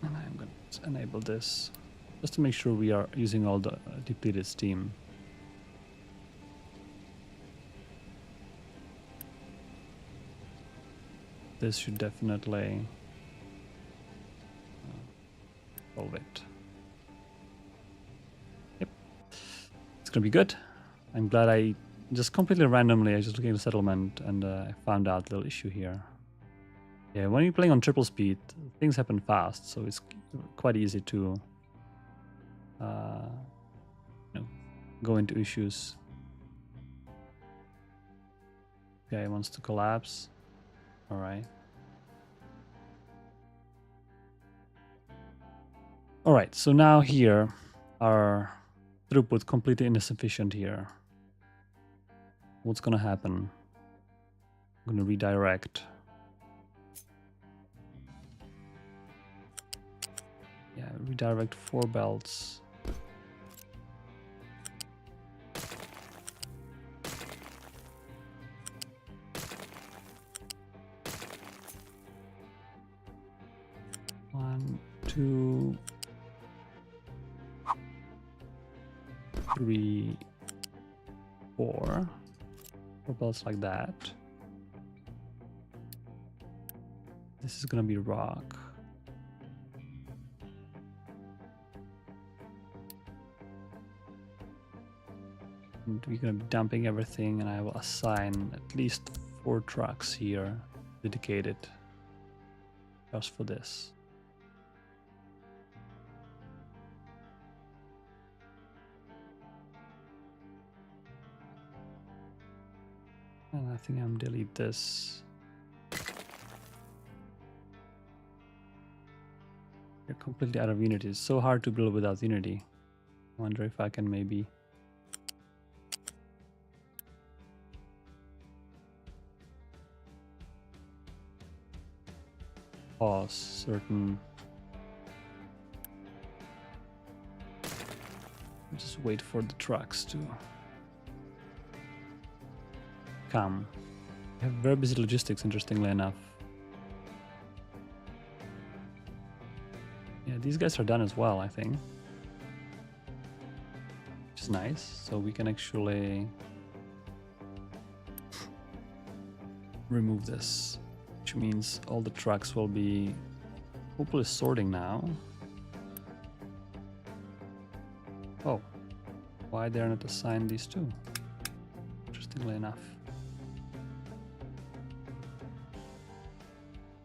And I'm going to enable this just to make sure we are using all the depleted steam. This should definitely solve it. Yep, it's gonna be good. I'm glad I just completely randomly, I was just looking at the settlement and I found out a little issue here. Yeah, when you're playing on triple speed, things happen fast, so it's quite easy to go into issues. Guy wants to collapse. All right. All right, so now here, our throughput completely insufficient here. What's gonna happen? I'm gonna redirect. Yeah, redirect 4 belts. One, 2, 3, 4. 4 belts like that. This is gonna be rock. And we're gonna be dumping everything, and I will assign at least 4 trucks here dedicated just for this. And I think I'm delete this. You're completely out of Unity. It's so hard to build without Unity. I wonder if I can maybe pause certain. Just wait for the trucks to come. We have very busy logistics, interestingly enough. Yeah, these guys are done as well, I think. is nice. So we can actually remove this, which means all the trucks will be hopefully sorting now. Oh, why they're not assigned these two? Interestingly enough.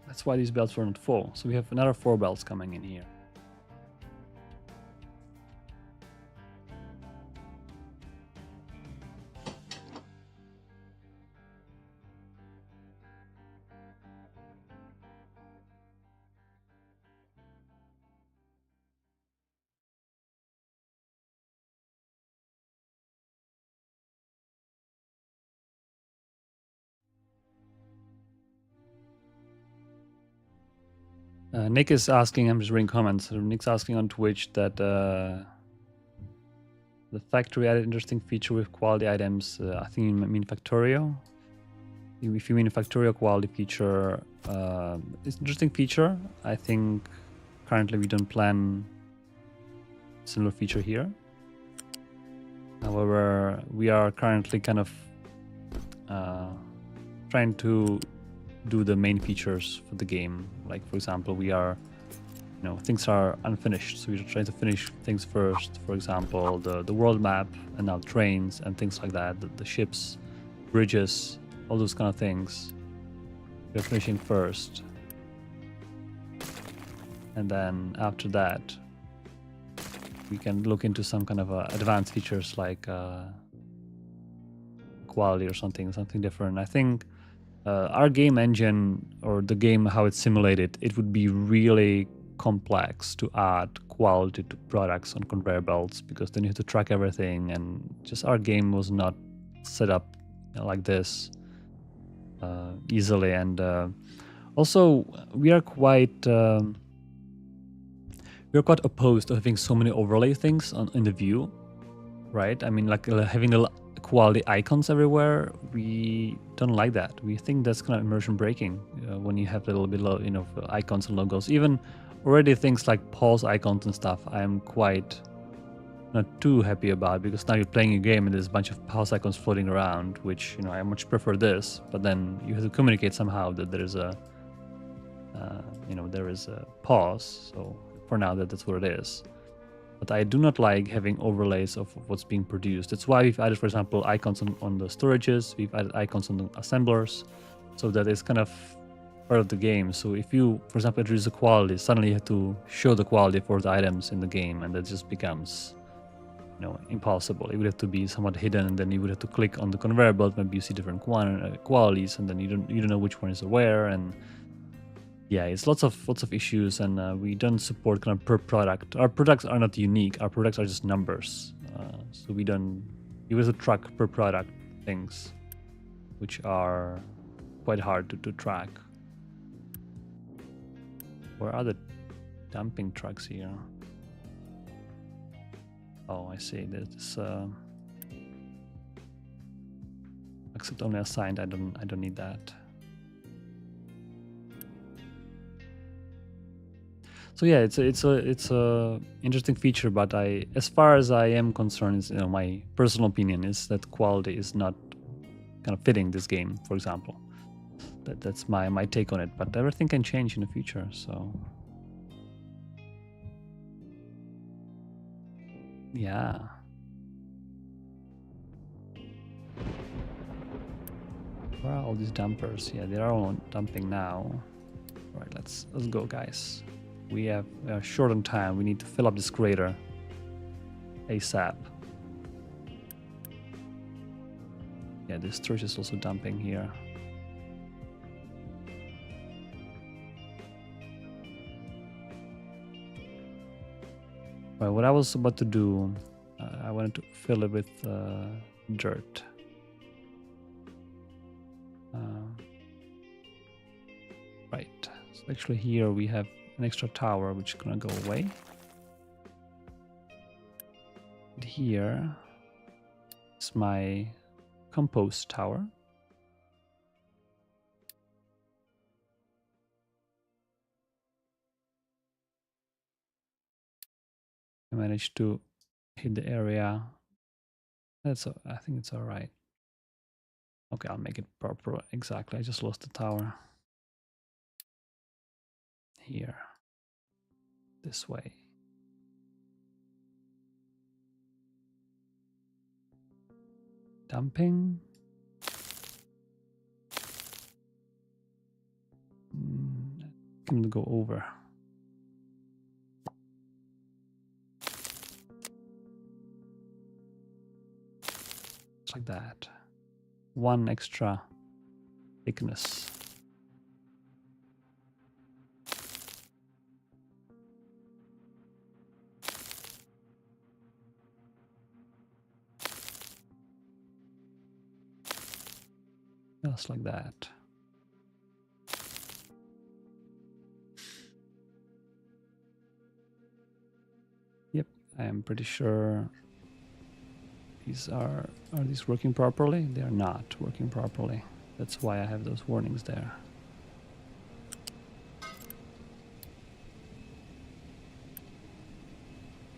That's why these belts were not full. So we have another 4 belts coming in here. Nick is asking, I'm just reading comments. Nick's asking on Twitch that the factory added interesting feature with quality items. I think you mean Factorio. If you mean a Factorio quality feature, it's an interesting feature. I think currently we don't plan similar feature here. However, we are currently kind of trying to do the main features for the game. Like, for example, we are, things are unfinished, so we're trying to finish things first. For example, the world map, and now trains and things like that, the ships, bridges, all those kind of things. We're finishing first, and then after that, we can look into some kind of advanced features like quality or something different. I think our game engine, or the game how it's simulated, it would be really complex to add quality to products on conveyor belts, because then you have to track everything, and just our game was not set up like this easily. And also we are quite opposed to having so many overlay things in the view, right? I mean, like having the quality icons everywhere, we don't like that. We think that's kind of immersion breaking when you have a little bit of icons and logos. Even already things like pause icons and stuff, I'm quite not too happy about, because now you're playing a game and there's a bunch of pause icons floating around, which I much prefer this. But then you have to communicate somehow that there is a there is a pause. So for now, that's what it is. But I do not like having overlays of what's being produced. That's why we've added, for example, icons on the storages. We've added icons on the assemblers, so that it's kind of part of the game. So if you, for example, introduce the quality, suddenly you have to show the quality for the items in the game, and that just becomes impossible. It would have to be somewhat hidden, and then you would have to click on the conveyor belt. Maybe you see different qualities, and then you don't know which one is where. And yeah, it's lots of issues, and we don't support kind of per product. Our products are not unique. Our products are just numbers. So we don't use a track per product things, which are quite hard to track. Where are the dumping trucks here? Oh, I see. There's this accept only assigned. I don't need that. So yeah, it's a interesting feature, but as far as I am concerned, my personal opinion is that quality is not kind of fitting this game, for example. That's my take on it, but everything can change in the future. So yeah. Where are all these dumpers? Yeah, they are all dumping now. All right, let's go, guys. We are short on time. We need to fill up this crater ASAP. Yeah, this church is also dumping here. Well, what I was about to do, I wanted to fill it with dirt. Right. So actually here we have an extra tower which is gonna go away. And here is my compost tower. I managed to hit the area I think it's all right. Okay, I'll make it proper. Exactly. I just lost the tower. Here. This way. Dumping. Can go over. Just like that. One extra thickness. Just like that. Yep, I am pretty sure these are these working properly? They are not working properly. That's why I have those warnings there.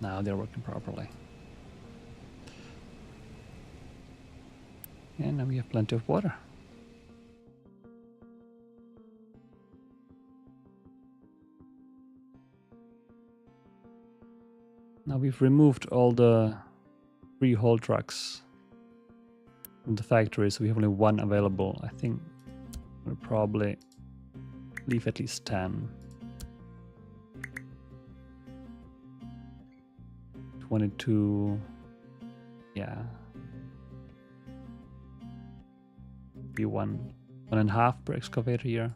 Now they're working properly. And now we have plenty of water. Now we've removed all the free haul trucks from the factory, so we have only one available. I think we'll probably leave at least 10. 22. Yeah. Be one and a half per excavator here.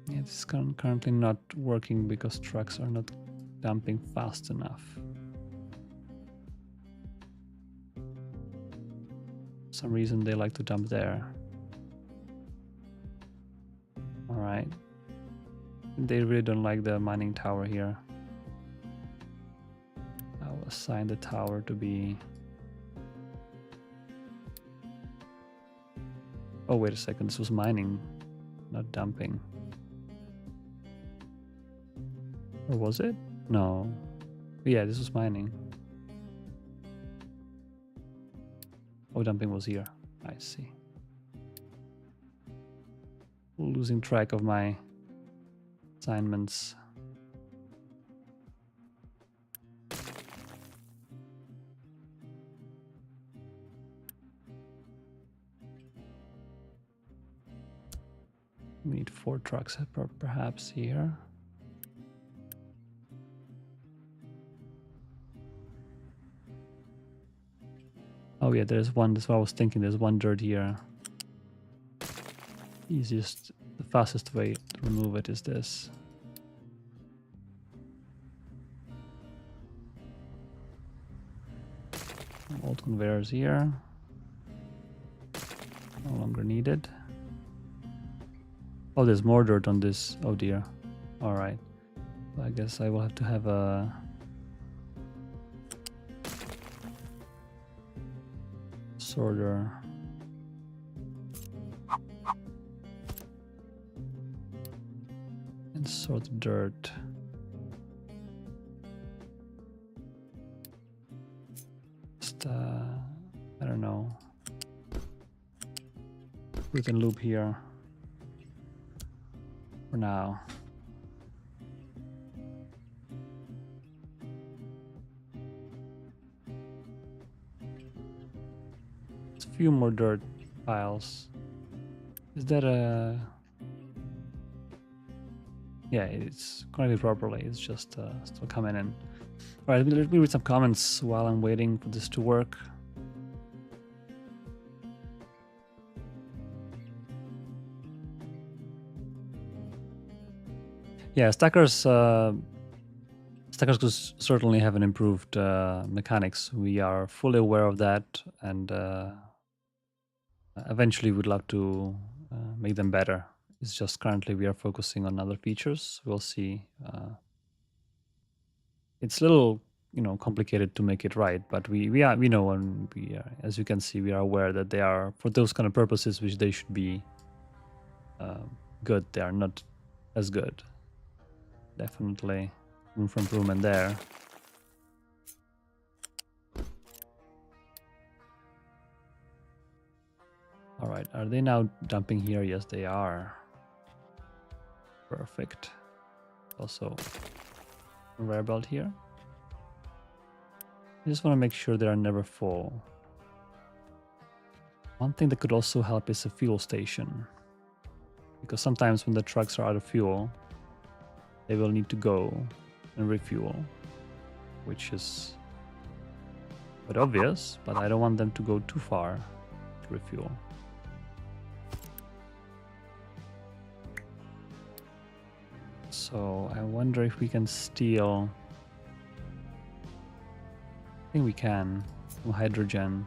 Yeah, this is currently not working because trucks are not dumping fast enough. For some reason they like to dump there. Alright. They really don't like the mining tower here. I'll assign the tower to be... Oh, wait a second, this was mining, not dumping. Or was it? No. Yeah, this was mining. Oh, dumping was here. I see. Losing track of my assignments. We need 4 trucks perhaps here. Oh yeah, there's one. That's what I was thinking. There's one dirt here. Easiest, the fastest way to remove it is this. Old conveyors here. No longer needed. Oh, there's more dirt on this. Oh dear. Alright. So I guess I will have to have a... sorter. And sort the dirt. Just, I don't know. Root and loop here. For now. There's a few more dirt piles. Is that a... Yeah, it's connected properly. It's just still coming in. Alright, let me read some comments while I'm waiting for this to work. Yeah, stackers could certainly have an improved mechanics. We are fully aware of that, and eventually we'd love to make them better. It's just currently we are focusing on other features. We'll see. It's a little, complicated to make it right, but we know, and we are, as you can see, we are aware that they are for those kind of purposes which they should be good. They are not as good. Definitely room for improvement there. All right, are they now dumping here? Yes, they are. Perfect. Also, conveyor belt here. I just want to make sure they are never full. One thing that could also help is a fuel station. Because sometimes when the trucks are out of fuel, they will need to go and refuel, which is quite obvious, but I don't want them to go too far to refuel. So I wonder if we can steal. I think we can. Some hydrogen.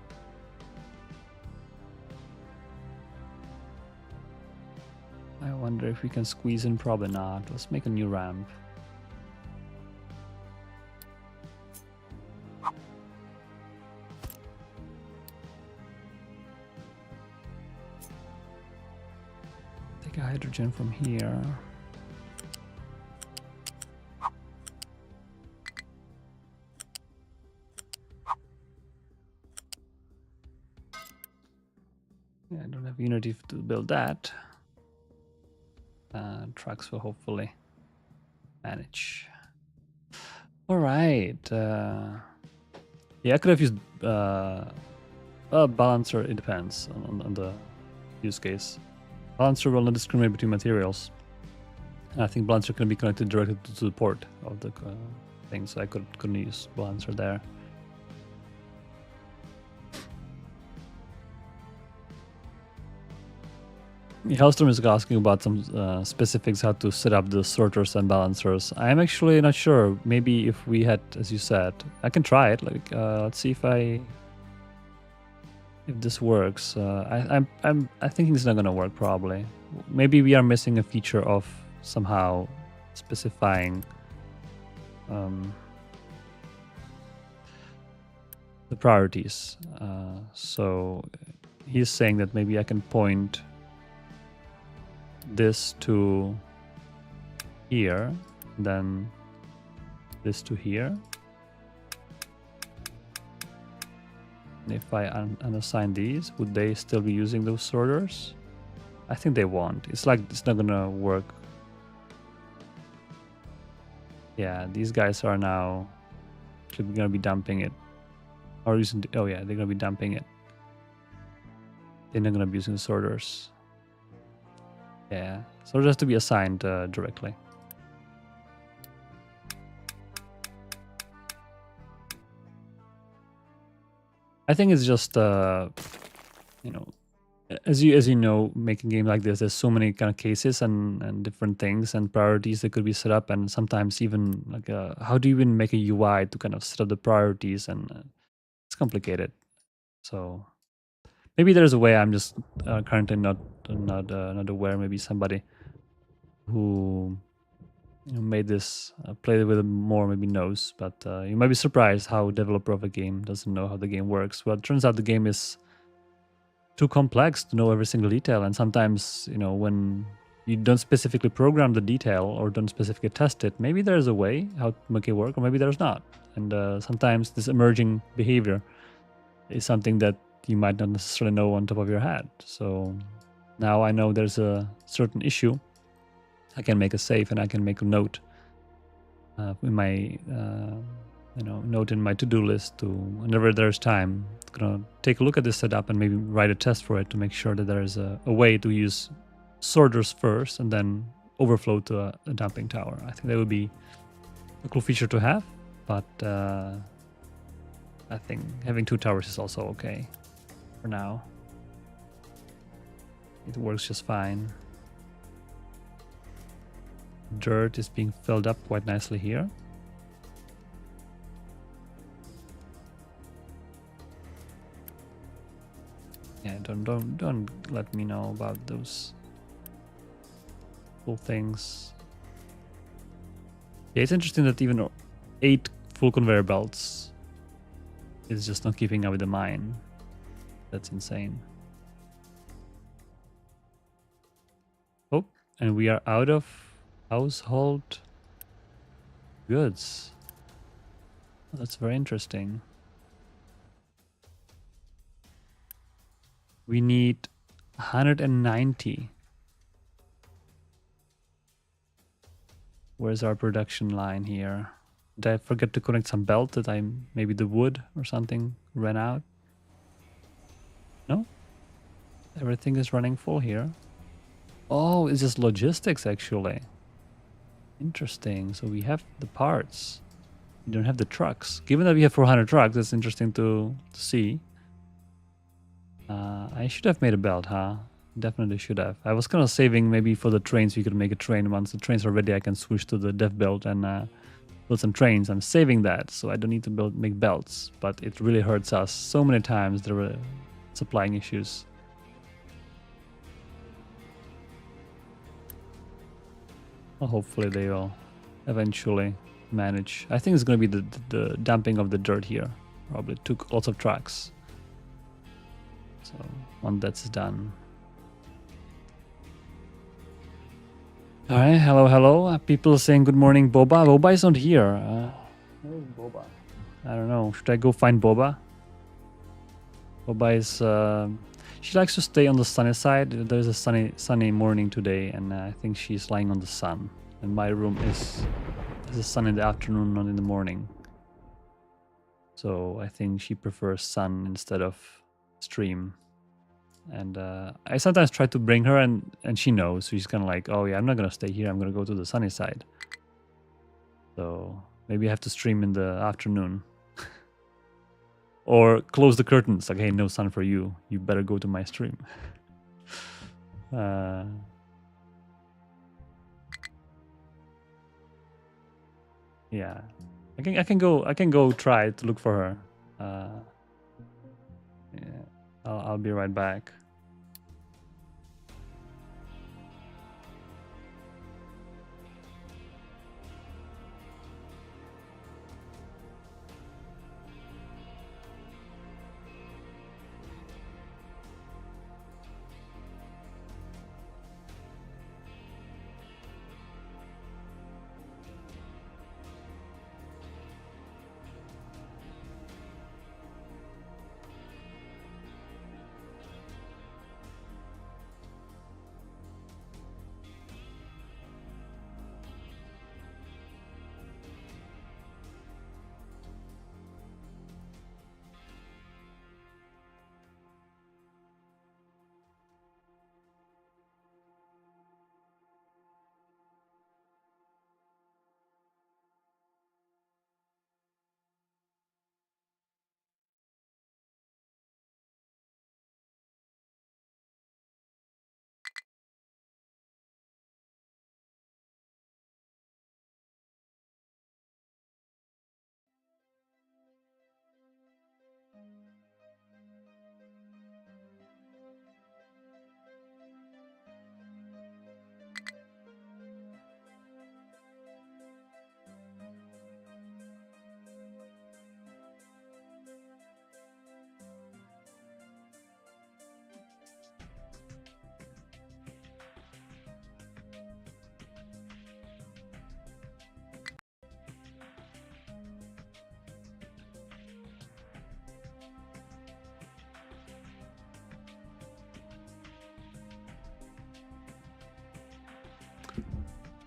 I wonder if we can squeeze in. Probably not. Let's make a new ramp. Take a hydrogen from here. Yeah, I don't have Unity to build that. Trucks will hopefully manage. All right. Yeah, I could have used a balancer. It depends on the use case. Balancer will not discriminate between materials. And I think balancer can be connected directly to the port of the thing, so I couldn't use balancer there. Hellstrom is asking about some specifics, how to set up the sorters and balancers. I'm actually not sure. Maybe if we had, as you said, I can try it. Like, let's see if this works. I'm thinking it's not gonna work probably. Maybe we are missing a feature of somehow specifying the priorities. So he's saying that maybe I can point this to here, then this to here. And if I unassign these, would they still be using those sorters? I think they won't. It's like it's not gonna work. Yeah, these guys are now actually gonna be dumping it. Or using oh yeah, they're gonna be dumping it. They're not gonna be using the sorters. Yeah, so it has to be assigned directly. I think it's just you know, as you know, making a game like this, there's so many kind of cases and different things and priorities that could be set up, and sometimes even like how do you even make a UI to kind of set up the priorities, and it's complicated. So maybe there's a way. I'm just currently not aware. Maybe somebody who made this played with it more maybe knows, but you might be surprised how a developer of a game doesn't know how the game works. Well, it turns out the game is too complex to know every single detail, and sometimes when you don't specifically program the detail or don't specifically test it, maybe there's a way how to make it work, or maybe there's not. And sometimes this emerging behavior is something that you might not necessarily know on top of your head. So now I know there's a certain issue. I can make a save and I can make a note in my note in my to-do list to whenever there's time, gonna take a look at this setup and maybe write a test for it to make sure that there is a way to use sorters first and then overflow to a dumping tower. I think that would be a cool feature to have, but I think having two towers is also okay for now. It works just fine. Dirt is being filled up quite nicely here. Yeah, don't let me know about those cool things. Yeah, it's interesting that even 8 full conveyor belts is just not keeping up with the mine. That's insane. Oh, and we are out of household goods. Oh, that's very interesting. We need 190. Where's our production line here? Did I forget to connect some belt? That maybe the wood or something ran out? No? Everything is running full here. Oh, it's just logistics actually. Interesting. So we have the parts. We don't have the trucks. Given that we have 400 trucks, that's interesting to see. I should have made a belt, huh? Definitely should have. I was kind of saving maybe for the trains. We could make a train. Once the trains are ready, I can switch to the dev belt and build some trains. I'm saving that, so I don't need to make belts. But it really hurts us. So many times there were supplying issues. Well, hopefully they will eventually manage. I think it's going to be the dumping of the dirt here. Probably took lots of trucks. So once that's done. All right, hello. People saying good morning, Boba. Boba is not here. Where is Boba? I don't know. Should I go find Boba? Boba is. She likes to stay on the sunny side. There's a sunny morning today, and I think she's lying on the sun. And my room is the sun in the afternoon, not in the morning. So I think she prefers sun instead of stream. And I sometimes try to bring her, and she knows. So she's kind of like, oh yeah, I'm not gonna stay here. I'm gonna go to the sunny side. So maybe I have to stream in the afternoon. Or close the curtains. Like, hey, no sun for you. You better go to my stream. Yeah, I can go try to look for her. Yeah, I'll be right back.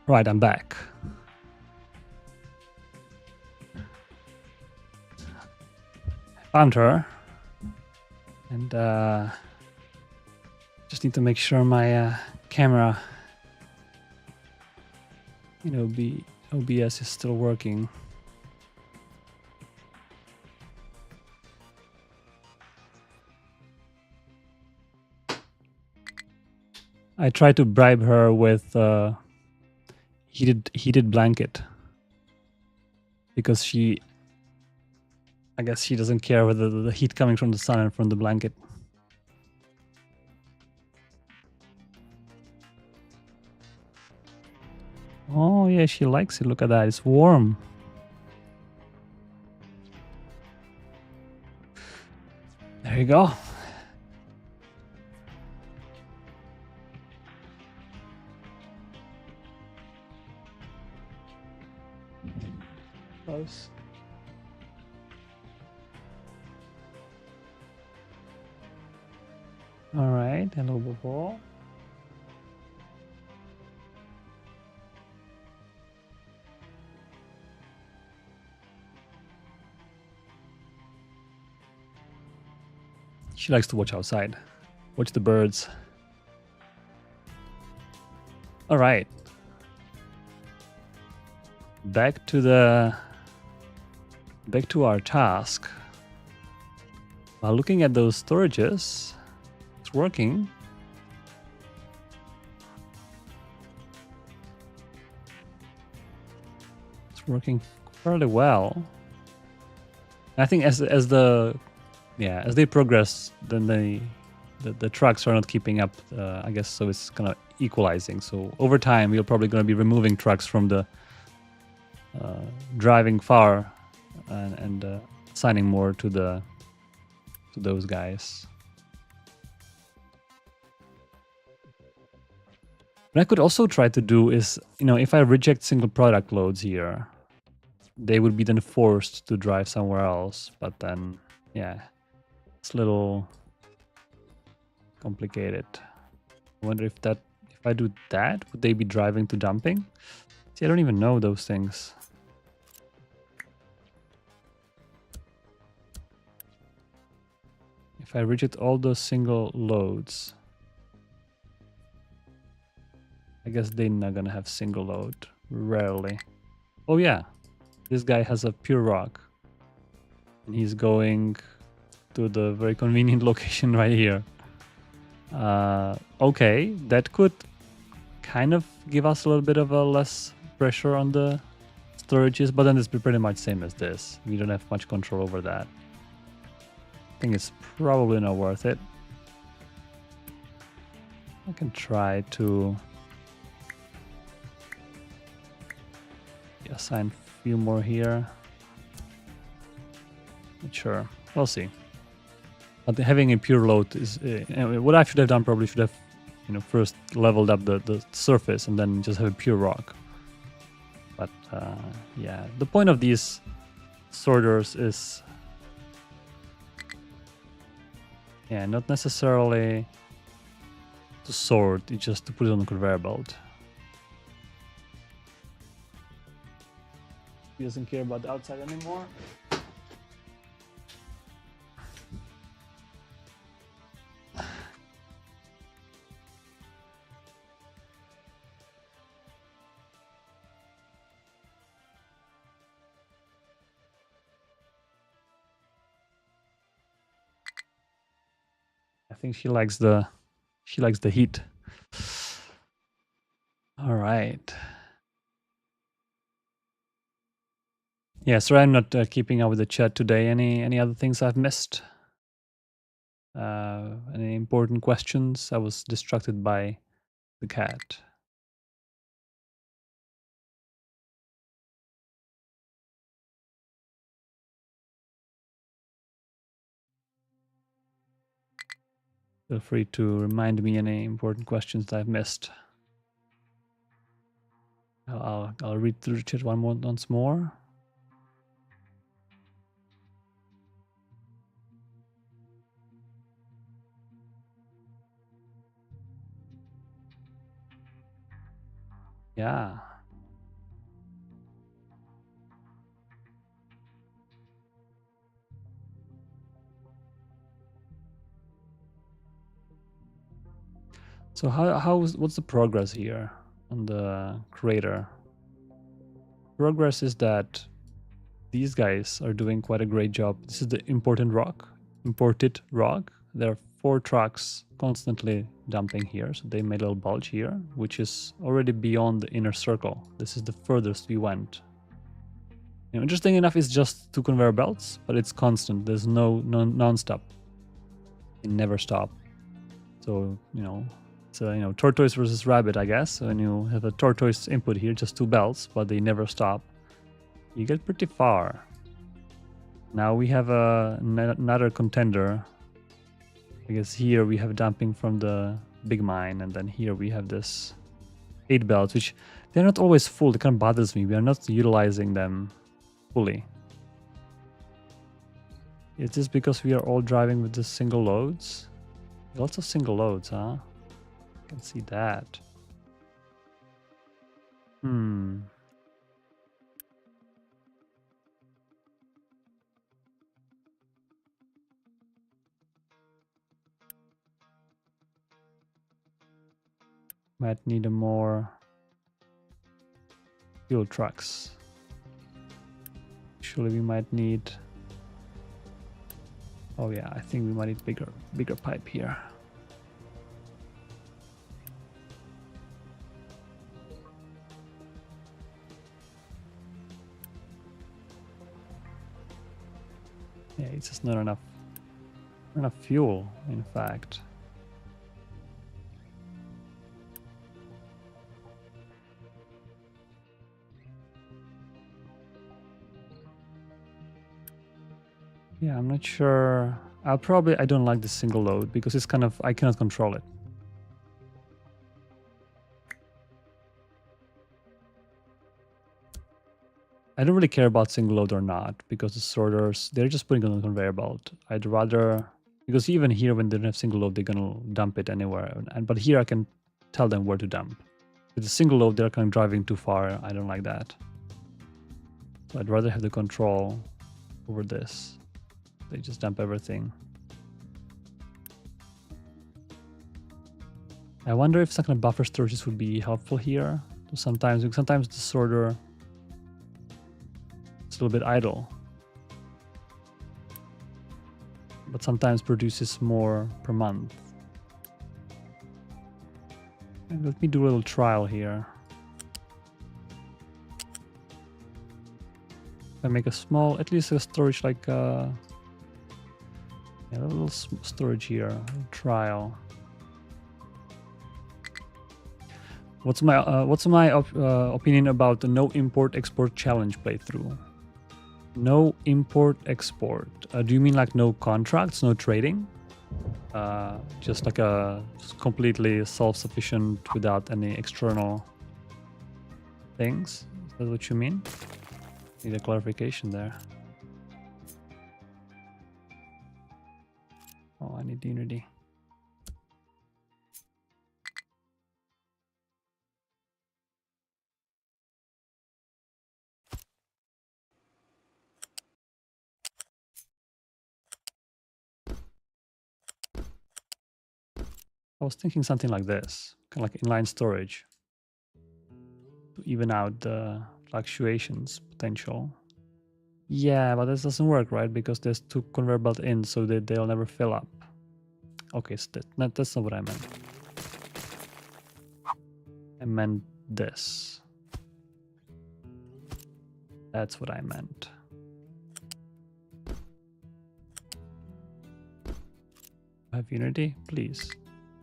Right, I'm back. Found her. And just need to make sure my camera, OBS is still working. I tried to bribe her with heated blanket because I guess she doesn't care whether the heat coming from the sun and from the blanket. Oh yeah, she likes it. Look at that, it's warm. There you go. Close. All right, hello, Bobo. She likes to watch outside. Watch the birds. All right. Back to our task. While looking at those storages, it's working. It's working fairly well. I think as they progress, then the trucks are not keeping up. I guess so. It's kind of equalizing. So over time, we're probably going to be removing trucks from the driving far and assigning more to those guys. What I could also try to do is, if I reject single product loads here, they would be then forced to drive somewhere else. But then, yeah, it's a little complicated. I wonder if I do that, would they be driving to dumping? See, I don't even know those things. If I reject all those single loads, I guess they're not gonna have single load. Rarely. Oh yeah, this guy has a pure rock. And he's going to the very convenient location right here. Okay, that could kind of give us a little bit of a less pressure on the storages, but then it's pretty much same as this. We don't have much control over that. I think it's probably not worth it. I can try to assign a few more here. Not sure. We'll see. But having a pure load is what I should have done. Probably should have, first leveled up the surface and then just have a pure rock. But yeah, the point of these sorters is, not necessarily to sort. It's just to put it on the conveyor belt. He doesn't care about the outside anymore. I think she likes the heat. All right. Yeah, sorry I'm not keeping up with the chat today. Any other things I've missed? Any important questions? I was distracted by the cat. Feel free to remind me any important questions that I've missed. I'll read through the chat once more. Yeah. So what's the progress here on the crater? Progress is that these guys are doing quite a great job. This is the imported rock. There are 4 trucks constantly dumping here, so they made a little bulge here, which is already beyond the inner circle. This is the furthest we went. Interesting enough, it's just 2 conveyor belts, but it's constant. There's no non-stop. It never stop. So it's a tortoise versus rabbit, I guess. So when you have a tortoise input here, just 2 belts, but they never stop, you get pretty far. Now we have another contender. I guess here we have dumping from the big mine, and then here we have this 8 belts, which they're not always full. It kind of bothers me. We are not utilizing them fully. Is this because we are all driving with the single loads? Lots of single loads, huh? I can see that. Hmm. Might need a more fuel trucks. Surely we might need. Oh yeah, I think we might need bigger pipe here. Yeah, it's just not enough fuel, in fact. Yeah, I'm not sure. I don't like this single load because it's kind of, I cannot control it. I don't really care about single load or not because the sorters, they're just putting it on the conveyor belt. I'd rather, because even here when they don't have single load, they're gonna dump it anywhere. But here I can tell them where to dump. With a single load, they're kind of driving too far. I don't like that. So I'd rather have the control over this. They just dump everything. I wonder if some kind of buffer storages would be helpful here. Sometimes the sorter is a little bit idle, but sometimes produces more per month. And let me do a little trial here. I make a small, at least a storage like yeah, a little storage here. Trial. What's my opinion about the no import export challenge playthrough? No import export. Do you mean like no contracts, no trading? Just like a completely self-sufficient without any external things? Is that what you mean? Need a clarification there. Oh, I need Unity. I was thinking something like this, kind of like inline storage, to even out the fluctuations potential. Yeah, but this doesn't work, right? Because there's two conveyor belt in, so they'll never fill up. Okay, so that's not what I meant. I meant this. That's what I meant. Have Unity, please.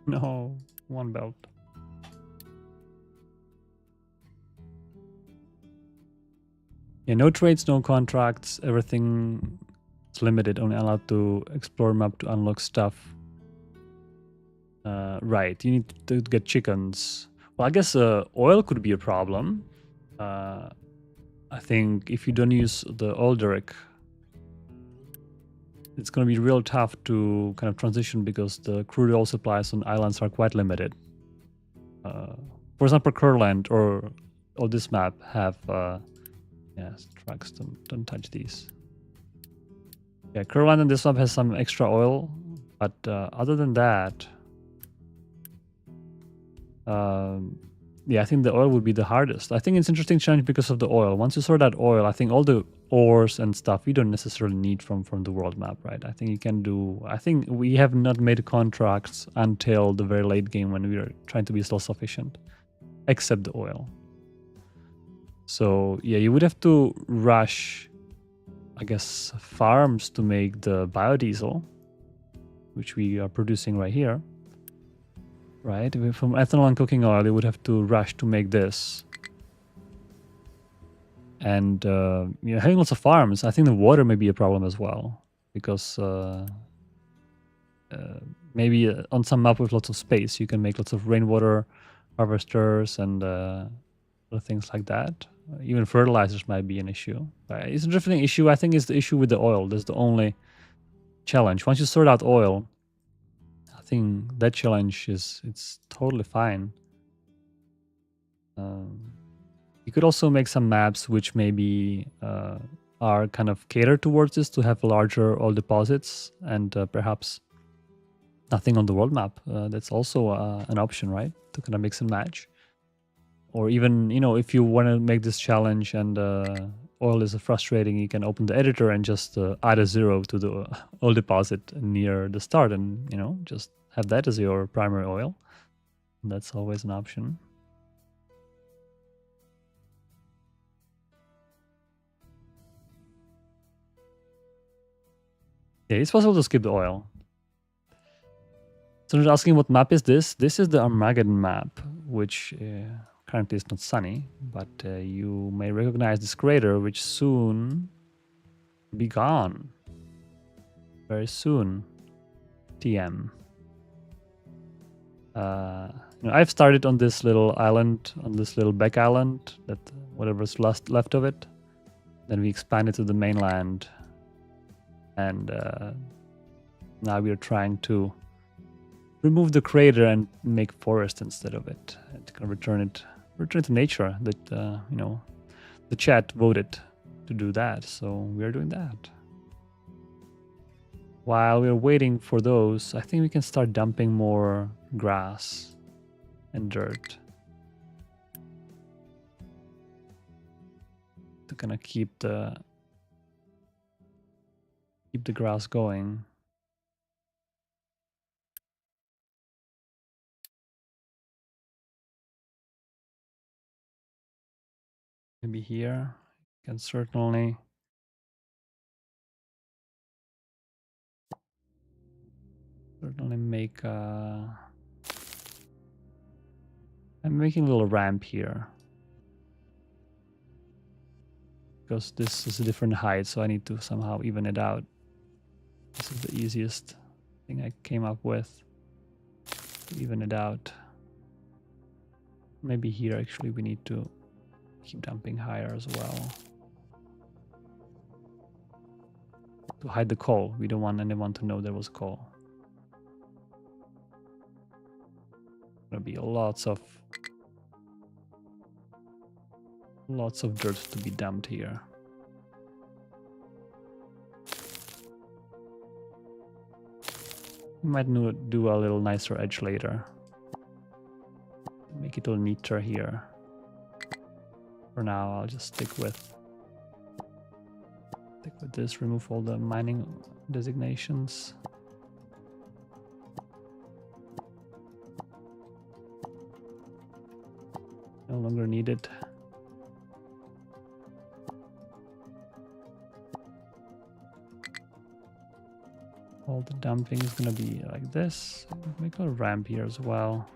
No, one belt. Yeah, no trades, no contracts. Everything is limited. Only allowed to explore map to unlock stuff. Right, you need to get chickens. Well, I guess oil could be a problem. I think if you don't use the oil derrick, it's going to be real tough to kind of transition because the crude oil supplies on islands are quite limited. For example, Curland or this map have yes, trucks. Don't touch these. Yeah, Curland and this map has some extra oil, but other than that, yeah, I think the oil would be the hardest. I think it's an interesting challenge because of the oil. Once you sort out oil, I think all the ores and stuff you don't necessarily need from the world map, right? I think you can do. I think we have not made contracts until the very late game when we were trying to be self-sufficient, except the oil. So yeah, you would have to rush, I guess, farms to make the biodiesel, which we are producing right here. Right, from ethanol and cooking oil, you would have to rush to make this. And you know, having lots of farms, I think the water may be a problem as well, because maybe on some map with lots of space, you can make lots of rainwater harvesters and other things like that. Even fertilizers might be an issue. It's a different issue. I think it's the issue with the oil. That's the only challenge. Once you sort out oil, I think that challenge it's totally fine. You could also make some maps which maybe are kind of catered towards this to have larger oil deposits and perhaps nothing on the world map. That's also an option, right? To kind of mix and match. Or even, you know, if you want to make this challenge and oil is frustrating, you can open the editor and just add a 0 to the oil deposit near the start and, you know, just have that as your primary oil. That's always an option. Yeah, it's possible to skip the oil. So they're asking what map is this? This is the Armageddon map, which currently is not sunny, but you may recognize this crater, which soon be gone. Very soon. TM. You know, I've started on this little island, on this little back island, that whatever's left of it. Then we expanded to the mainland, and now we are trying to remove the crater and make forest instead of it, and kind of return it to nature. That you know, the chat voted to do that, so we are doing that. While we're waiting for those, I think we can start dumping more grass and dirt to kind of keep the grass going. Maybe here can certainly make I'm making a little ramp here because this is a different height, so I need to somehow even it out. This is the easiest thing I came up with to even it out. Maybe here actually we need to keep dumping higher as well to hide the coal. We don't want anyone to know there was coal. Gonna be lots of dirt to be dumped here. We might do a little nicer edge later. Make it a little neater here. For now, I'll just stick with this. Remove all the mining designations. No longer needed. All the dumping is gonna be like this. Make a ramp here as well.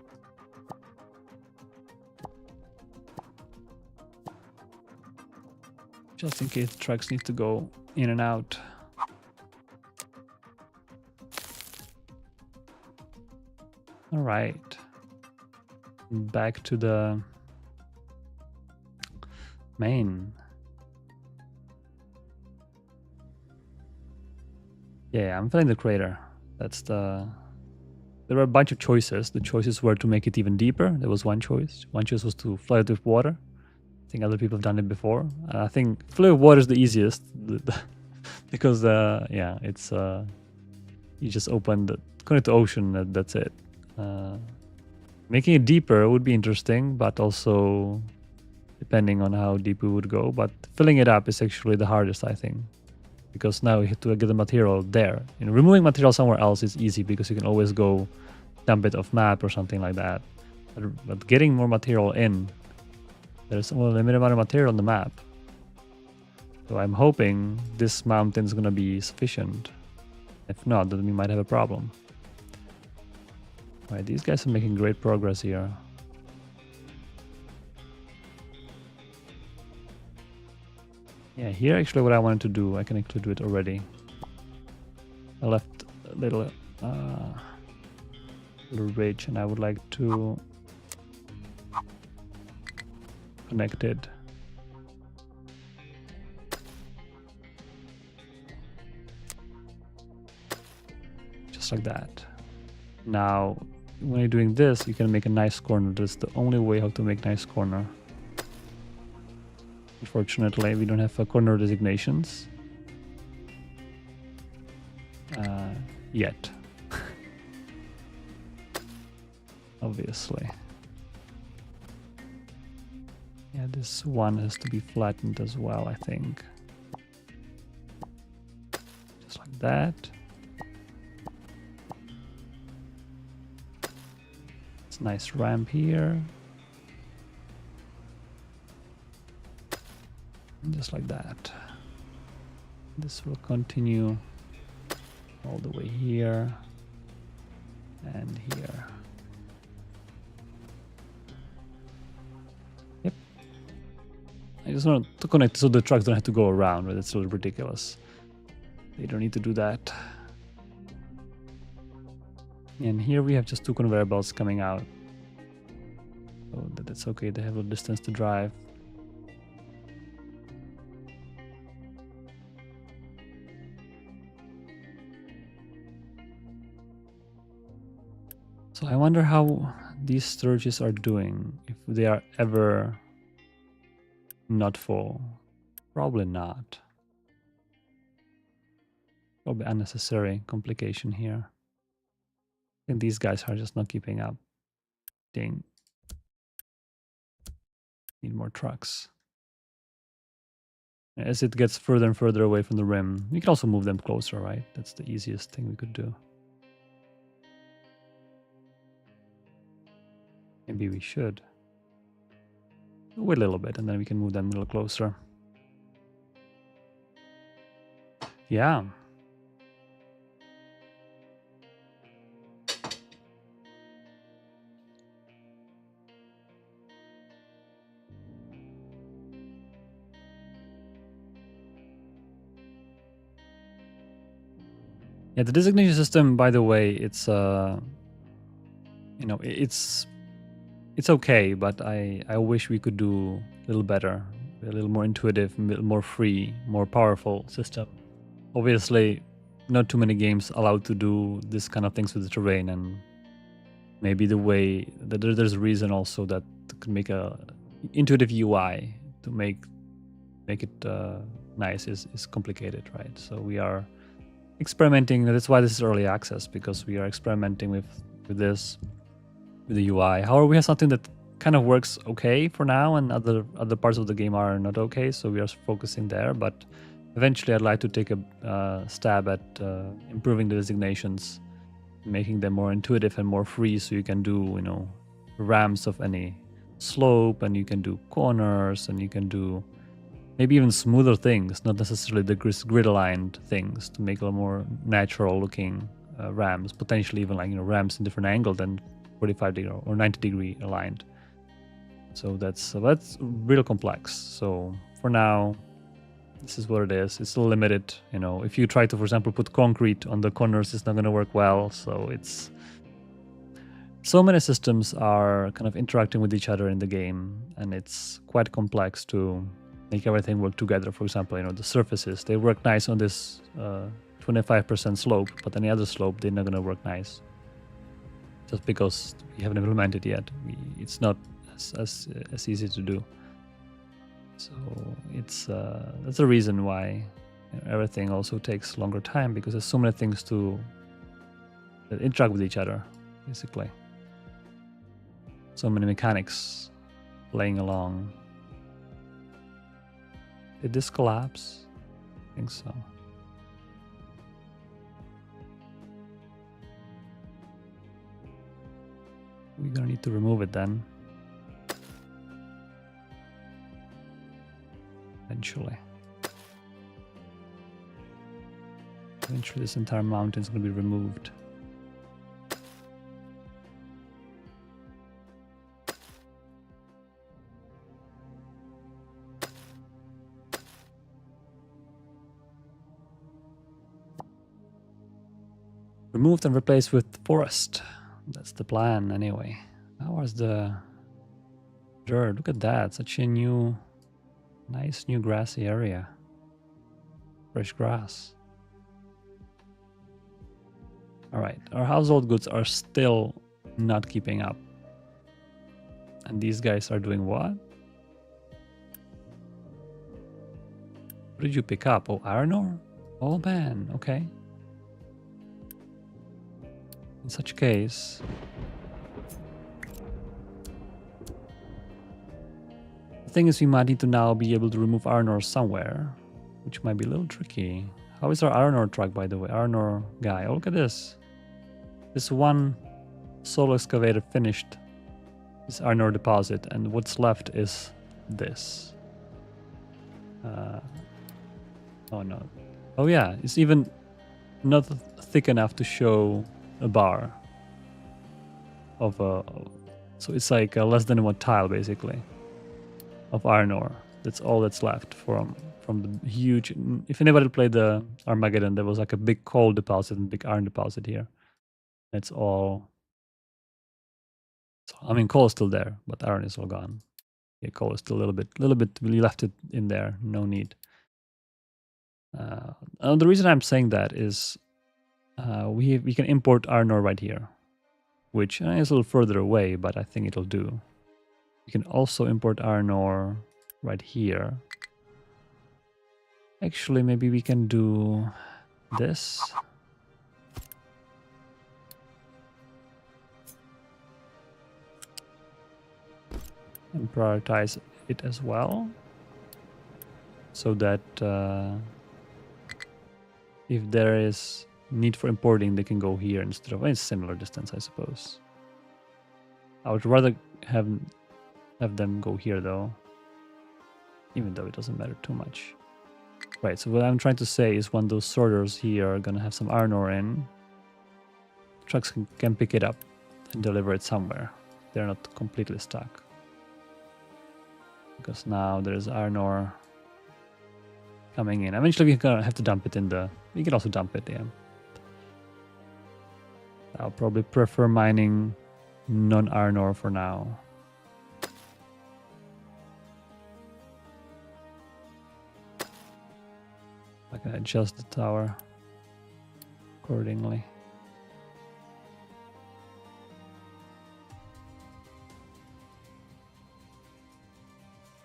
Just in case trucks need to go in and out. All right. Back to the main. Yeah, I'm filling the crater. That's the... There were a bunch of choices. The choices were to make it even deeper. There was one choice. One choice was to flood it with water. I think other people have done it before. I think flood with water is the easiest because yeah, it's you just open the connect the ocean. That's it. Making it deeper would be interesting, but also depending on how deep we would go. But filling it up is actually the hardest, I think, because now you have to get the material there. You know, removing material somewhere else is easy because you can always go dump it off map or something like that. But getting more material in, there's only a limited amount of material on the map. So I'm hoping this mountain is going to be sufficient. If not, then we might have a problem. Alright, these guys are making great progress here. Yeah, here actually what I wanted to do, I can actually do it already. I left a little ridge and I would like to connect it. Just like that. Now, when you're doing this, you can make a nice corner. That's the only way how to make nice corner. Unfortunately, we don't have corner designations yet. Obviously. Yeah, this one has to be flattened as well, I think. Just like that. It's a nice ramp here. And just like that. This will continue all the way here and here. Yep. I just want to connect so the trucks don't have to go around, but it's a little ridiculous. They don't need to do that. And here we have just two conveyor belts coming out. So that's okay, they have a distance to drive. So I wonder how these storages are doing, if they are ever not full. Probably not. Probably unnecessary complication here. I think these guys are just not keeping up. Dang. Need more trucks. As it gets further and further away from the rim, we can also move them closer, right? That's the easiest thing we could do. Maybe we should. Wait a little bit and then we can move them a little closer. Yeah. Yeah, the designation system, by the way, it's you know, it's okay, but I wish we could do a little better, a little more intuitive, a little more free, more powerful system. Obviously, not too many games allowed to do this kind of things with the terrain, and maybe the way that there's a reason also that could make a intuitive UI to make it nice is complicated, right? So we are experimenting. That's why this is early access, because we are experimenting with this, with the UI. However, we have something that kind of works okay for now, and other parts of the game are not okay, so we are focusing there. But eventually I'd like to take a stab at improving the designations, making them more intuitive and more free, so you can do, you know, ramps of any slope, and you can do corners, and you can do maybe even smoother things, not necessarily the grid-aligned things, to make a more natural-looking ramps, potentially even like, you know, ramps in different angle than 45 degree or 90 degree aligned. So that's real complex. So for now, this is what it is. It's still limited. You know, if you try to, for example, put concrete on the corners, it's not going to work well. So it's so many systems are kind of interacting with each other in the game, and it's quite complex to make everything work together. For example, you know, the surfaces, they work nice on this 25% slope, but on the other slope, they're not going to work nice. Just because we haven't implemented yet. It's not as easy to do. So it's that's the reason why, you know, everything also takes longer time, because there's so many things that interact with each other, basically. So many mechanics playing along. Did this collapse? I think so. We're gonna need to remove it then. Eventually. Eventually this entire mountain is gonna be removed. Removed and replaced with forest. That's the plan anyway. How was the dirt? Look at that. Such a new, nice new grassy area. Fresh grass. All right, our household goods are still not keeping up. And these guys are doing what? What did you pick up? Oh, iron ore? Oh man, okay. In such case, the thing is we might need to now be able to remove iron ore somewhere, which might be a little tricky. How is our iron ore truck, by the way? Iron ore guy. Oh, look at this. This one solo excavator finished this iron ore deposit, and what's left is this. Oh no. Oh yeah, it's even not thick enough to show a bar of a. So it's like less than 1 tile basically of iron ore. That's all that's left from the huge. If anybody played the Armageddon, there was like a big coal deposit and big iron deposit here. That's all. So, I mean, coal is still there, but iron is all gone. Yeah, coal is still a little bit. We left it in there. No need. The reason I'm saying that is we can import iron ore right here, which is a little further away, but I think it'll do. We can also import iron ore right here. Actually, maybe we can do this. And prioritize it as well. So that if there is need for importing, they can go here instead of a similar distance, I suppose. I would rather have them go here though, even though it doesn't matter too much. Right, so what I'm trying to say is when those sorters here are gonna have some iron ore in, trucks can pick it up and deliver it somewhere. They're not completely stuck. Because now there's iron ore coming in. Eventually we're gonna have to dump it in the... We can also dump it, yeah. I'll probably prefer mining non-iron ore for now. I can adjust the tower accordingly.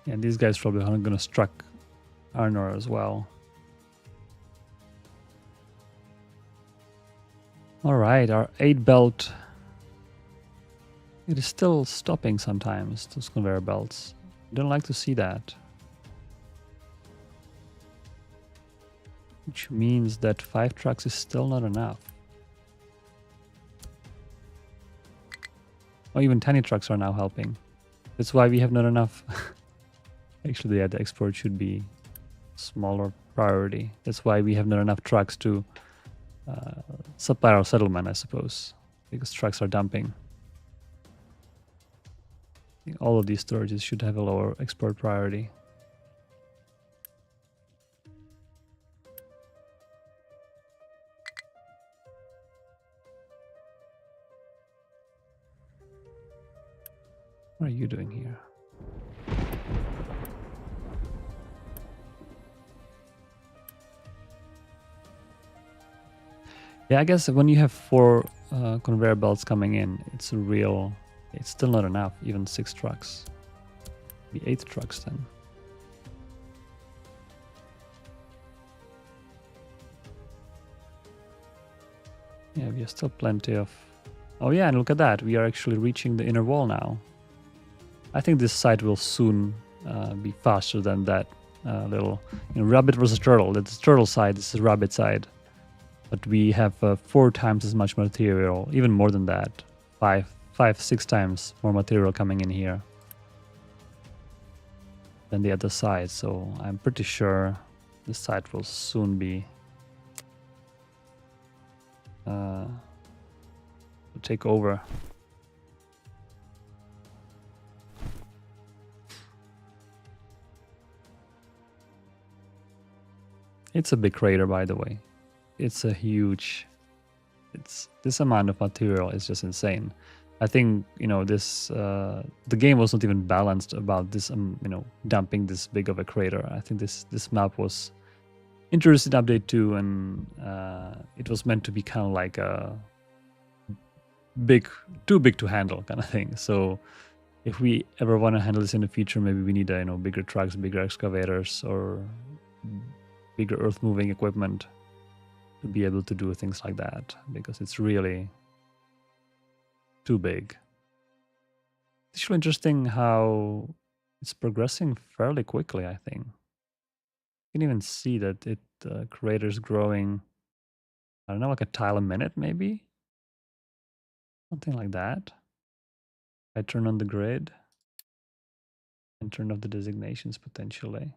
And these guys probably aren't going to struck iron ore as well. All right, our 8 belt. It is still stopping sometimes, those conveyor belts. I don't like to see that. Which means that 5 trucks is still not enough. Or even tiny trucks are now helping. That's why we have not enough. Actually, yeah, the export should be smaller priority. That's why we have not enough trucks to supply our settlement, I suppose, because trucks are dumping. All of these storages should have a lower export priority. What are you doing here? Yeah, I guess when you have 4 conveyor belts coming in, it's still not enough, even 6 trucks. Maybe 8 trucks then. Yeah, we have still plenty of... Oh yeah, and look at that, we are actually reaching the inner wall now. I think this site will soon be faster than that little... rabbit versus turtle. That's turtle side, this is rabbit side. But we have 4 times as much material, even more than that. 6 times more material coming in here than the other side. So I'm pretty sure this side will soon be take over. It's a big crater, by the way. It's a huge... this amount of material is just insane. I think, this... the game was not even balanced about this, dumping this big of a crater. I think this map was introduced in update 2, and it was meant to be kind of like a too big to handle kind of thing. So if we ever want to handle this in the future, maybe we need bigger trucks, bigger excavators, or bigger earth moving equipment to be able to do things like that, because it's really too big. It's really interesting how it's progressing fairly quickly, I think. You can even see that it crater's growing, I don't know, like a tile a minute maybe? Something like that. I turn on the grid and turn off the designations potentially.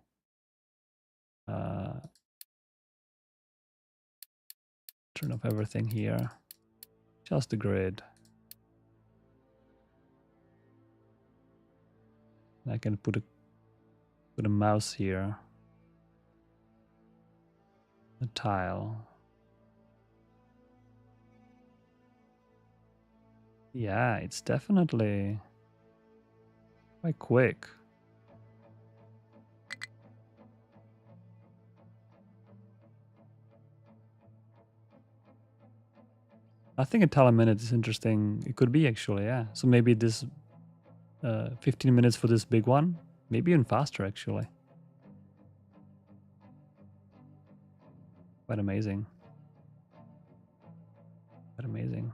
Turn off everything here. Just the grid. I can put a mouse here. A tile. Yeah, it's definitely quite quick. I think a tile a minute is interesting. It could be actually, yeah. So maybe this 15 minutes for this big one. Maybe even faster actually. Quite amazing. Quite amazing.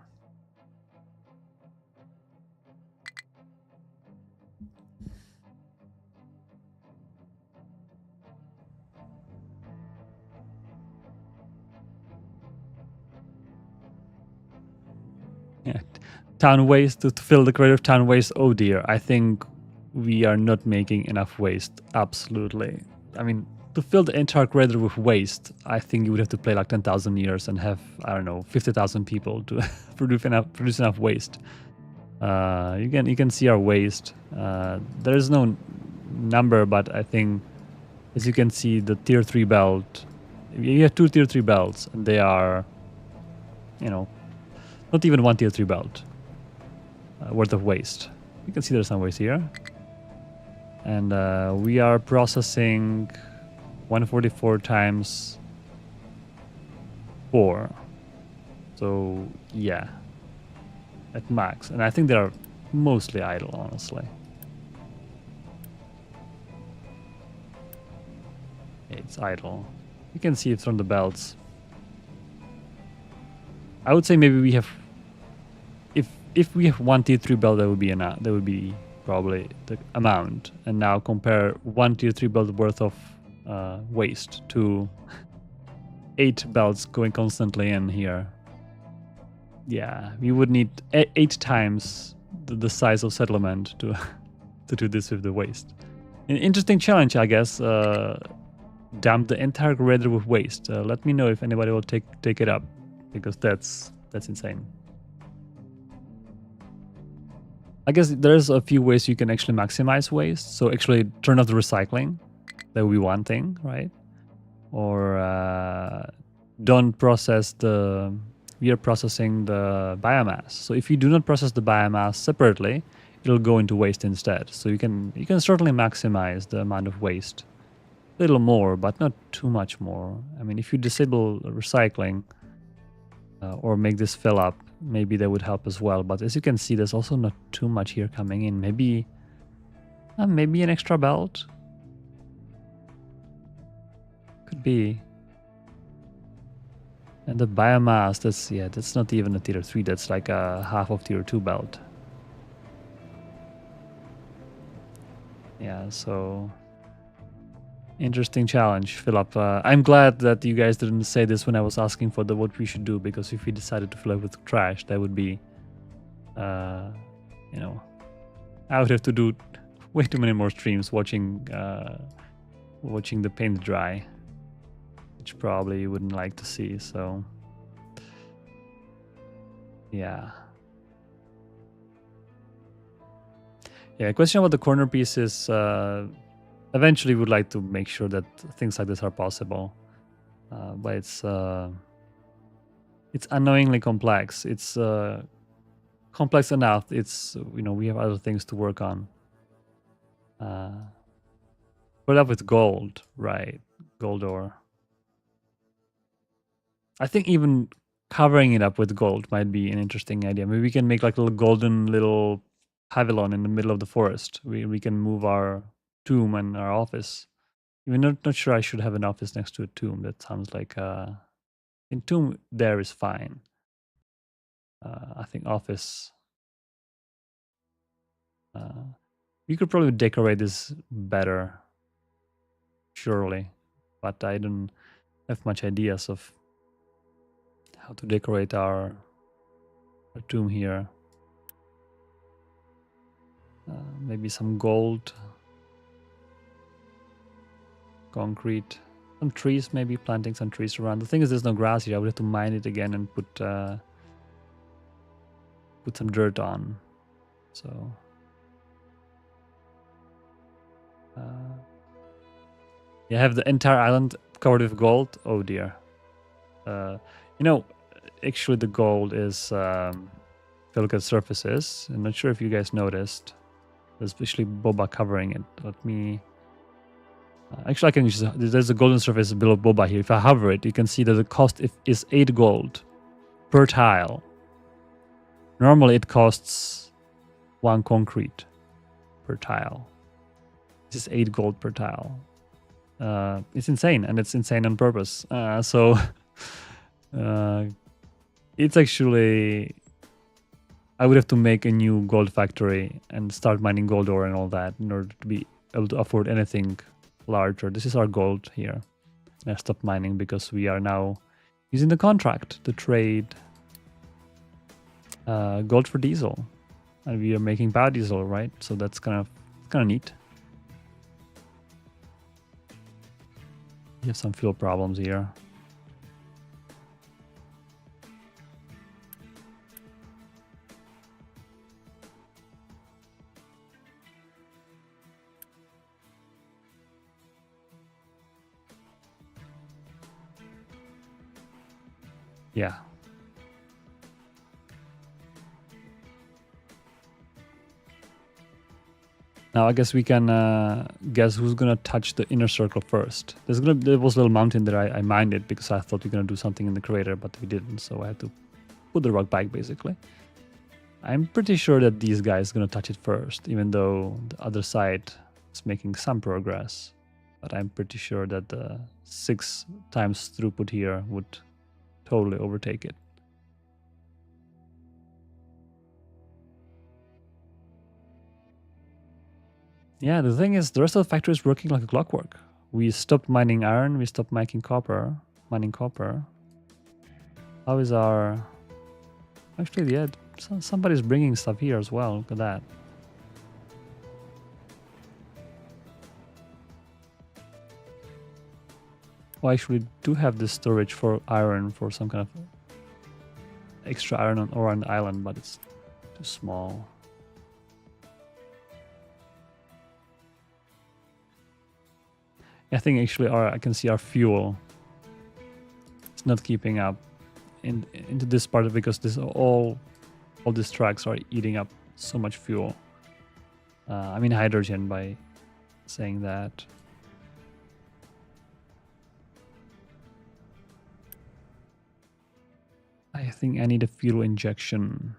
Yeah. Town waste, to fill the crater of town waste. Oh dear, I think we are not making enough waste. Absolutely. I mean, to fill the entire crater with waste, I think you would have to play like 10,000 years and have, I don't know, 50,000 people to produce enough waste. You can see our waste. There is no number, but I think, as you can see, the tier 3 belt, you have 2 tier 3 belts, and they are, not even 1 tier 3 belt worth of waste. You can see there's some waste here. And we are processing 144 times 4. So, yeah, at max. And I think they are mostly idle, honestly. It's idle. You can see it from the belts. I would say maybe we have, if we have 1 tier 3 belt, that would be enough. That would be probably the amount. And now compare 1 tier 3 belt worth of waste to 8 belts going constantly in here. Yeah, we would need 8 times the size of settlement to to do this with the waste. An interesting challenge, I guess. Dump the entire crater with waste. Let me know if anybody will take it up, because that's insane. I guess there's a few ways you can actually maximize waste. So actually turn off the recycling. That would be one thing, right? Or don't process we are processing the biomass. So if you do not process the biomass separately, it'll go into waste instead. So you can certainly maximize the amount of waste. A little more, but not too much more. I mean, if you disable recycling or make this fill up, maybe that would help as well. But as you can see, there's also not too much here coming in. Maybe an extra belt? Could be. And the biomass, that's not even a tier 3, that's like a half of tier 2 belt. Yeah, so interesting challenge, Philip. I'm glad that you guys didn't say this when I was asking for what we should do, because if we decided to fill it with trash, that would be, I would have to do way too many more streams watching the paint dry, which probably you wouldn't like to see. So, yeah. Yeah, question about the corner pieces. Eventually, we would like to make sure that things like this are possible, but it's annoyingly complex. It's complex enough. It's we have other things to work on. Put up with gold, right? Gold ore. I think even covering it up with gold might be an interesting idea. Maybe we can make like a little golden little pavilion in the middle of the forest. We can move our tomb and our office. Even not sure I should have an office next to a tomb. That sounds like in tomb there is fine. I think office. We could probably decorate this better, surely, but I don't have much ideas of how to decorate our tomb here. Maybe some gold, concrete, some trees, maybe planting some trees around. The thing is, there's no grass here. I would have to mine it again and put some dirt on. So you have the entire island covered with gold. Oh dear. You know, actually the gold is if you look at surfaces. I'm not sure if you guys noticed, especially boba covering it. Let me. Actually, I can use. There's a golden surface below boba here. If I hover it, you can see that the cost is 8 gold per tile. Normally, it costs 1 concrete per tile. This is 8 gold per tile. It's insane, and it's insane on purpose. So it's actually. I would have to make a new gold factory and start mining gold ore and all that in order to be able to afford anything larger. This is our gold here. I stopped mining because we are now using the contract to trade gold for diesel, and we are making biodiesel, right? So that's kind of neat. We have some fuel problems here. Yeah. Now I guess we can guess who's gonna touch the inner circle first. There was a little mountain that I mined it because I thought we are gonna do something in the crater, but we didn't, so I had to put the rock back basically. I'm pretty sure that these guys are gonna touch it first, even though the other side is making some progress. But I'm pretty sure that the 6 times throughput here would totally overtake it. Yeah, the thing is, the rest of the factory is working like a clockwork. We stopped mining iron, we stopped mining copper. How is our... Actually, yeah, somebody's bringing stuff here as well. Look at that. Oh, I actually do have this storage for iron for some kind of extra iron on the island, but it's too small. I think actually I can see our fuel. It's not keeping up into this part because this all these tracks are eating up so much fuel. I mean hydrogen by saying that. I think I need a fuel injection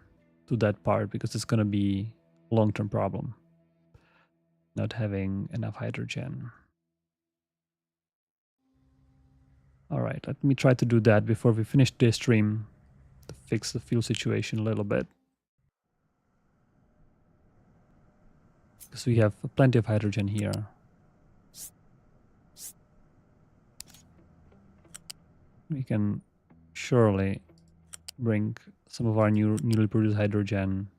to that part because it's gonna be a long-term problem. Not having enough hydrogen. All right, let me try to do that before we finish this stream to fix the fuel situation a little bit. Because we have plenty of hydrogen here. We can surely bring some of our newly produced hydrogen.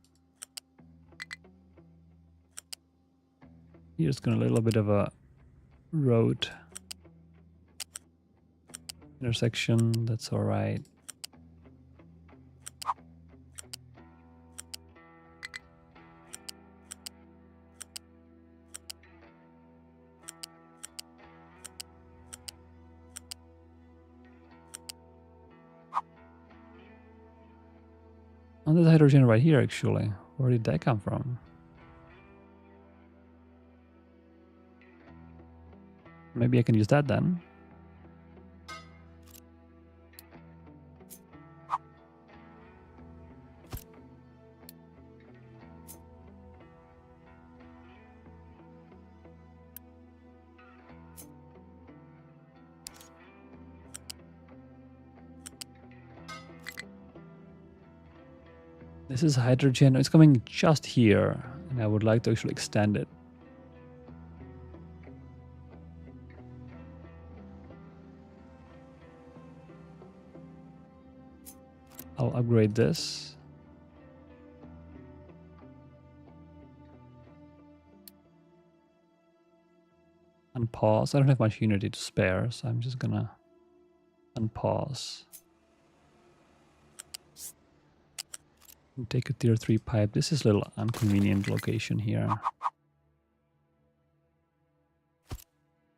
Here's going a little bit of a road intersection. That's all right. Oh, there's hydrogen right here, actually. Where did that come from? Maybe I can use that then. This is hydrogen. It's coming just here, and I would like to actually extend it. I'll upgrade this. Unpause. I don't have much unity to spare, so I'm just gonna unpause. And take a tier 3 pipe. This is a little inconvenient location here.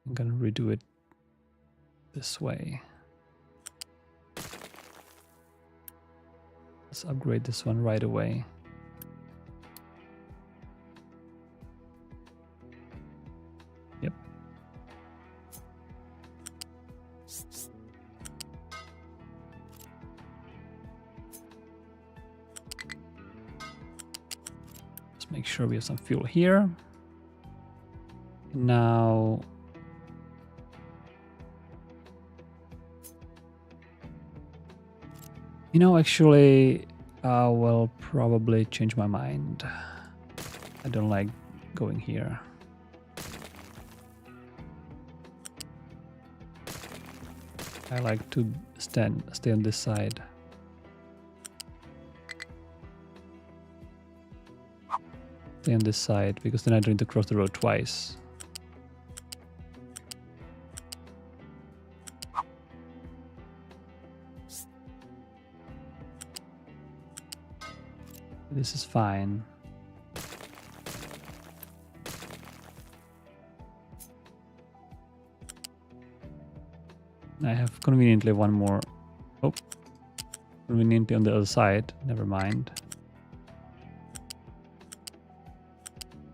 I'm gonna redo it this way. Let's upgrade this one right away. Yep. Let's make sure we have some fuel here. Now, you know, actually, I will probably change my mind. I don't like going here. I like to stay on this side. Stay on this side, because then I don't need to cross the road twice. This is fine. I have conveniently one more. Oh, conveniently on the other side. Never mind.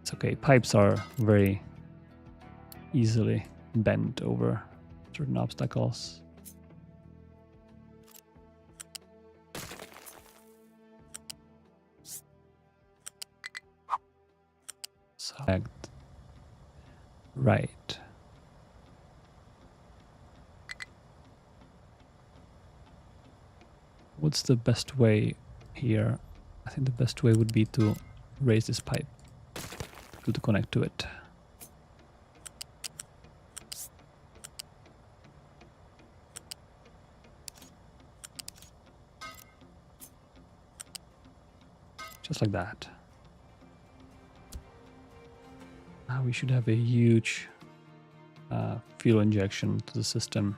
It's okay. Pipes are very easily bent over certain obstacles. Select. Right. What's the best way here? I think the best way would be to raise this pipe to connect to it. Just like that. Now we should have a huge fuel injection to the system.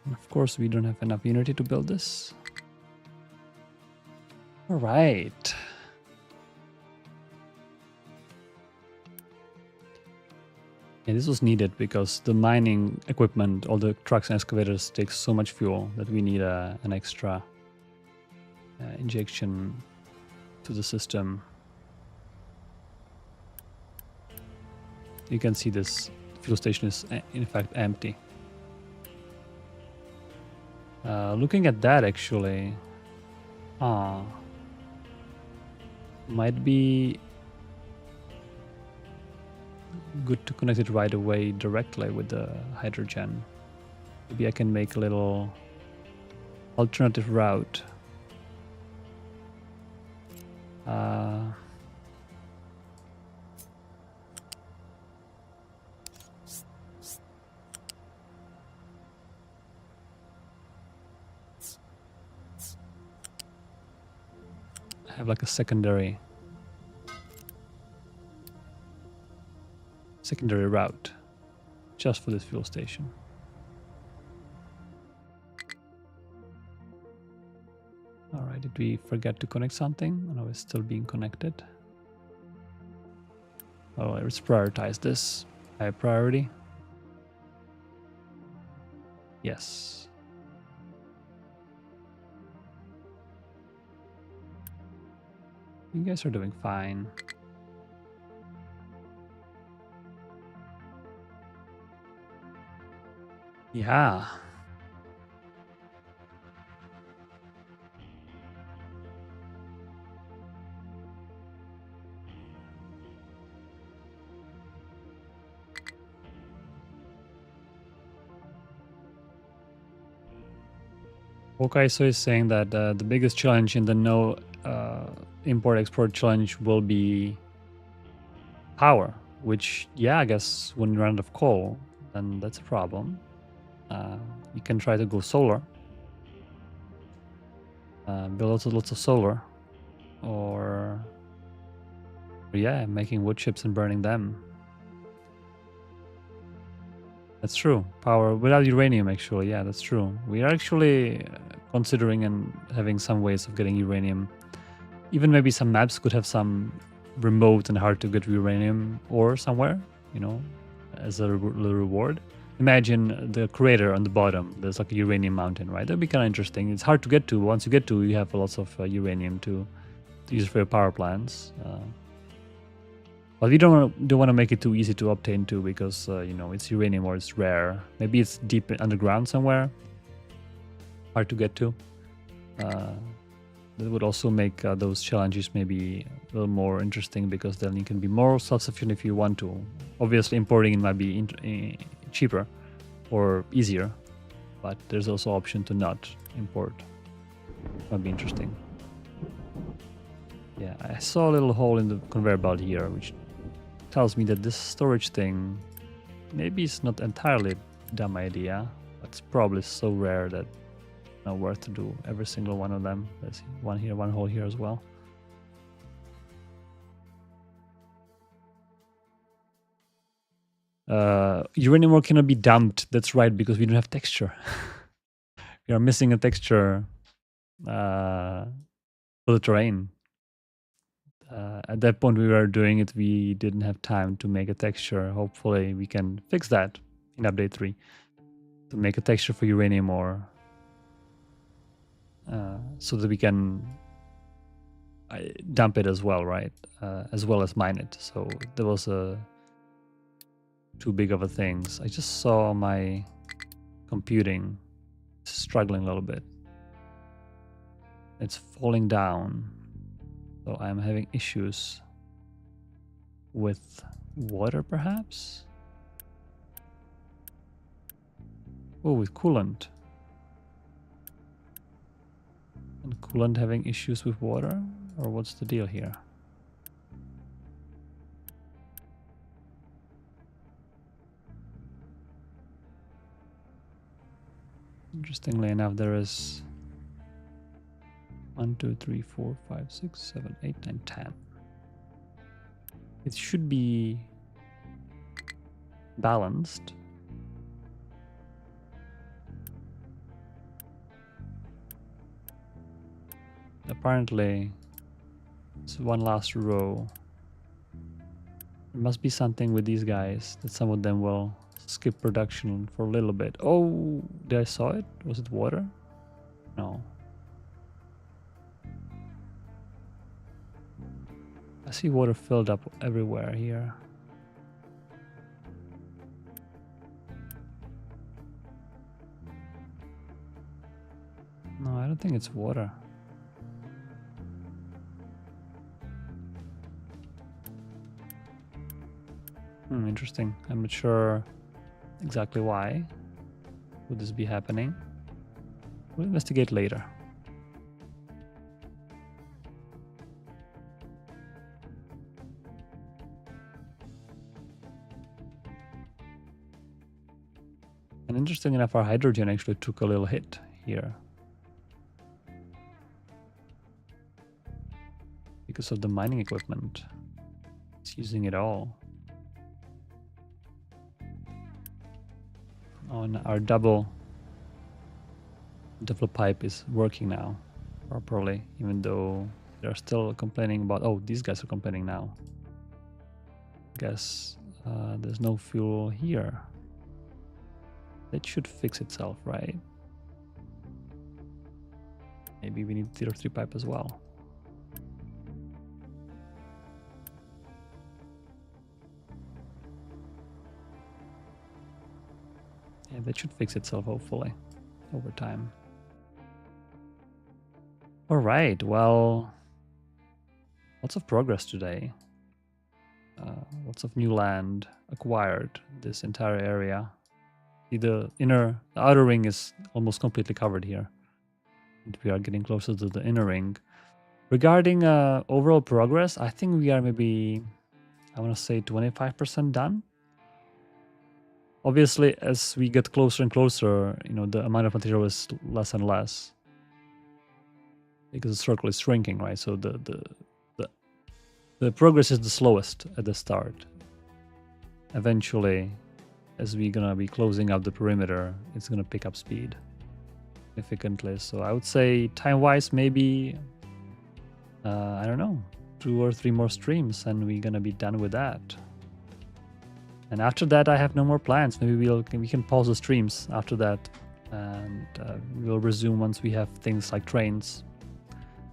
And of course, we don't have enough unity to build this. All right. Yeah, this was needed because the mining equipment, all the trucks and excavators, take so much fuel that we need an extra injection to the system. You can see this fuel station is in fact empty. Looking at that, actually, might be good to connect it right away directly with the hydrogen. Maybe I can make a little alternative route. Have like a secondary route just for this fuel station. All right, did we forget to connect something? No, it's still being connected. Oh, let's prioritize this. High priority. Yes. You guys are doing fine. Yeah. Okay, so he's saying that the biggest challenge in the no import-export challenge will be power, which, yeah, I guess when you run out of coal, then that's a problem. You can try to go solar, build lots of solar, or yeah, making wood chips and burning them. That's true. Power without uranium, actually. Yeah, that's true. We are actually considering and having some ways of getting uranium. Even maybe some maps could have some remote and hard to get uranium ore somewhere, you know, as a little reward. Imagine the crater on the bottom. There's like a uranium mountain, right? That'd be kind of interesting. It's hard to get to. Once you get to, you have lots of uranium to use for your power plants. But we don't want to make it too easy to obtain too, because you know, it's uranium or it's rare. Maybe it's deep underground somewhere, hard to get to. That would also make those challenges maybe a little more interesting, because then you can be more self-sufficient if you want to. Obviously, importing it might be cheaper or easier, but there's also option to not import. Might be interesting. Yeah, I saw a little hole in the conveyor belt here, which tells me that this storage thing maybe it's not entirely a dumb idea, but it's probably so rare that it's not worth to do every single one of them. There's one here, one hole here as well. Uranium ore cannot be dumped. That's right, because we don't have texture. We are missing a texture for the terrain. At that point we were doing it, we didn't have time to make a texture. Hopefully we can fix that in update 3 to make a texture for uranium ore, so that we can dump it as well, right? As well as mine it. So there was too big of a things. I just saw my computing struggling a little bit. It's falling down. So I'm having issues with water, perhaps? Oh, with coolant. And coolant having issues with water? Or what's the deal here? Interestingly enough, there is 1, 2, 3, 4, 5, 6, 7, 8, 9, 10. It should be balanced. Apparently, it's one last row. There must be something with these guys that some of them will skip production for a little bit. Oh, did I saw it? Was it water? No. I see water filled up everywhere here. No, I don't think it's water. Interesting. I'm not sure exactly why would this be happening. We'll investigate later. And interesting enough, our hydrogen actually took a little hit here because of the mining equipment. It's using it all. Oh, and our double pipe is working now properly, even though they're still complaining about, oh, these guys are complaining now. Guess there's no fuel here. That should fix itself, right? Maybe we need tier 3 pipe as well. Yeah, that should fix itself, hopefully, over time. All right, well, lots of progress today. Lots of new land acquired, this entire area. See, the outer ring is almost completely covered here. We are getting closer to the inner ring. Regarding overall progress, I think we are maybe, I want to say 25% done. Obviously, as we get closer and closer, you know, the amount of material is less and less because the circle is shrinking, right? So the progress is the slowest at the start. Eventually, as we're gonna be closing up the perimeter, it's gonna pick up speed significantly. So I would say time-wise, maybe I don't know, 2 or 3 more streams, and we're gonna be done with that. And after that, I have no more plans. Maybe we can pause the streams after that, and we'll resume once we have things like trains.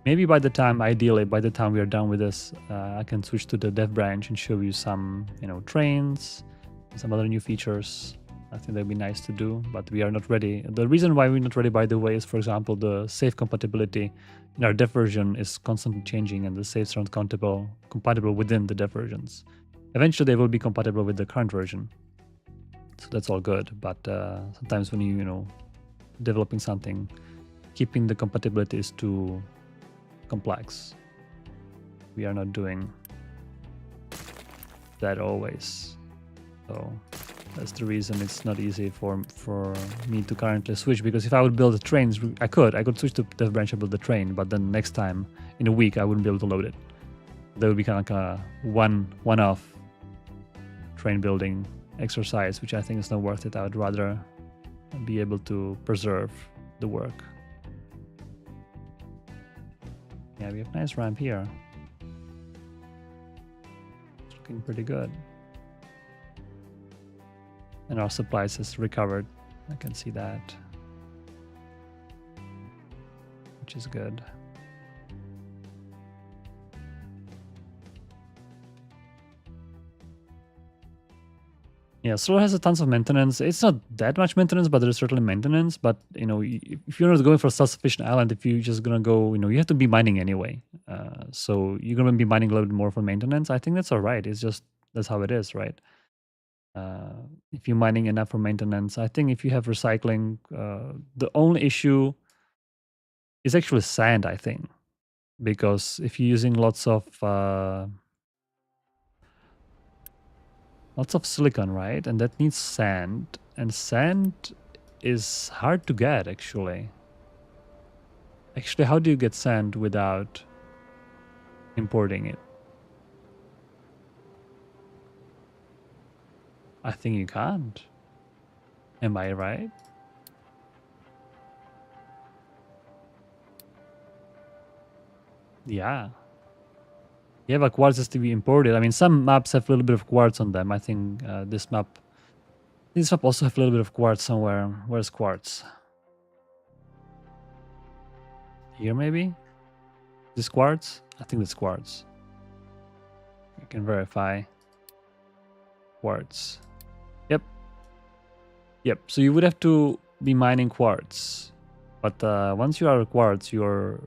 Maybe by the time, ideally, by the time we are done with this, I can switch to the dev branch and show you some, you know, trains, some other new features. I think that'd be nice to do, but we are not ready. The reason why we're not ready, by the way, is, for example, the save compatibility in our dev version is constantly changing, and the saves aren't compatible within the dev versions. Eventually, they will be compatible with the current version, so that's all good. But sometimes when you know, developing something, keeping the compatibility is too complex. We are not doing that always, so that's the reason it's not easy for me to currently switch. Because if I would build the trains, I could switch to dev branch and build the train, but then next time in a week I wouldn't be able to load it. That would be kind of like a one-off train building exercise, which I think is not worth it. I would rather be able to preserve the work. Yeah, we have a nice ramp here. It's looking pretty good. And our supplies has recovered. I can see that, which is good. Yeah, Solar has a tons of maintenance. It's not that much maintenance, but there's certainly maintenance. But you know, if you're not going for a self-sufficient island, if you're just gonna go, you know, you have to be mining anyway. So you're gonna be mining a little bit more for maintenance. I think that's all right. It's just that's how it is, right? If you're mining enough for maintenance, I think if you have recycling, the only issue is actually sand, I think, because if you're using lots of silicon, right, and that needs sand, and sand is hard to get, actually. Actually, how do you get sand without importing it? I think you can't. Am I right? Yeah. Yeah, but quartz has to be imported. I mean, some maps have a little bit of quartz on them. I think this map also have a little bit of quartz somewhere. Where's quartz? Here, maybe? This quartz? I think that's quartz. You can verify. Quartz. Yep. So you would have to be mining quartz, but once you are a quartz, you're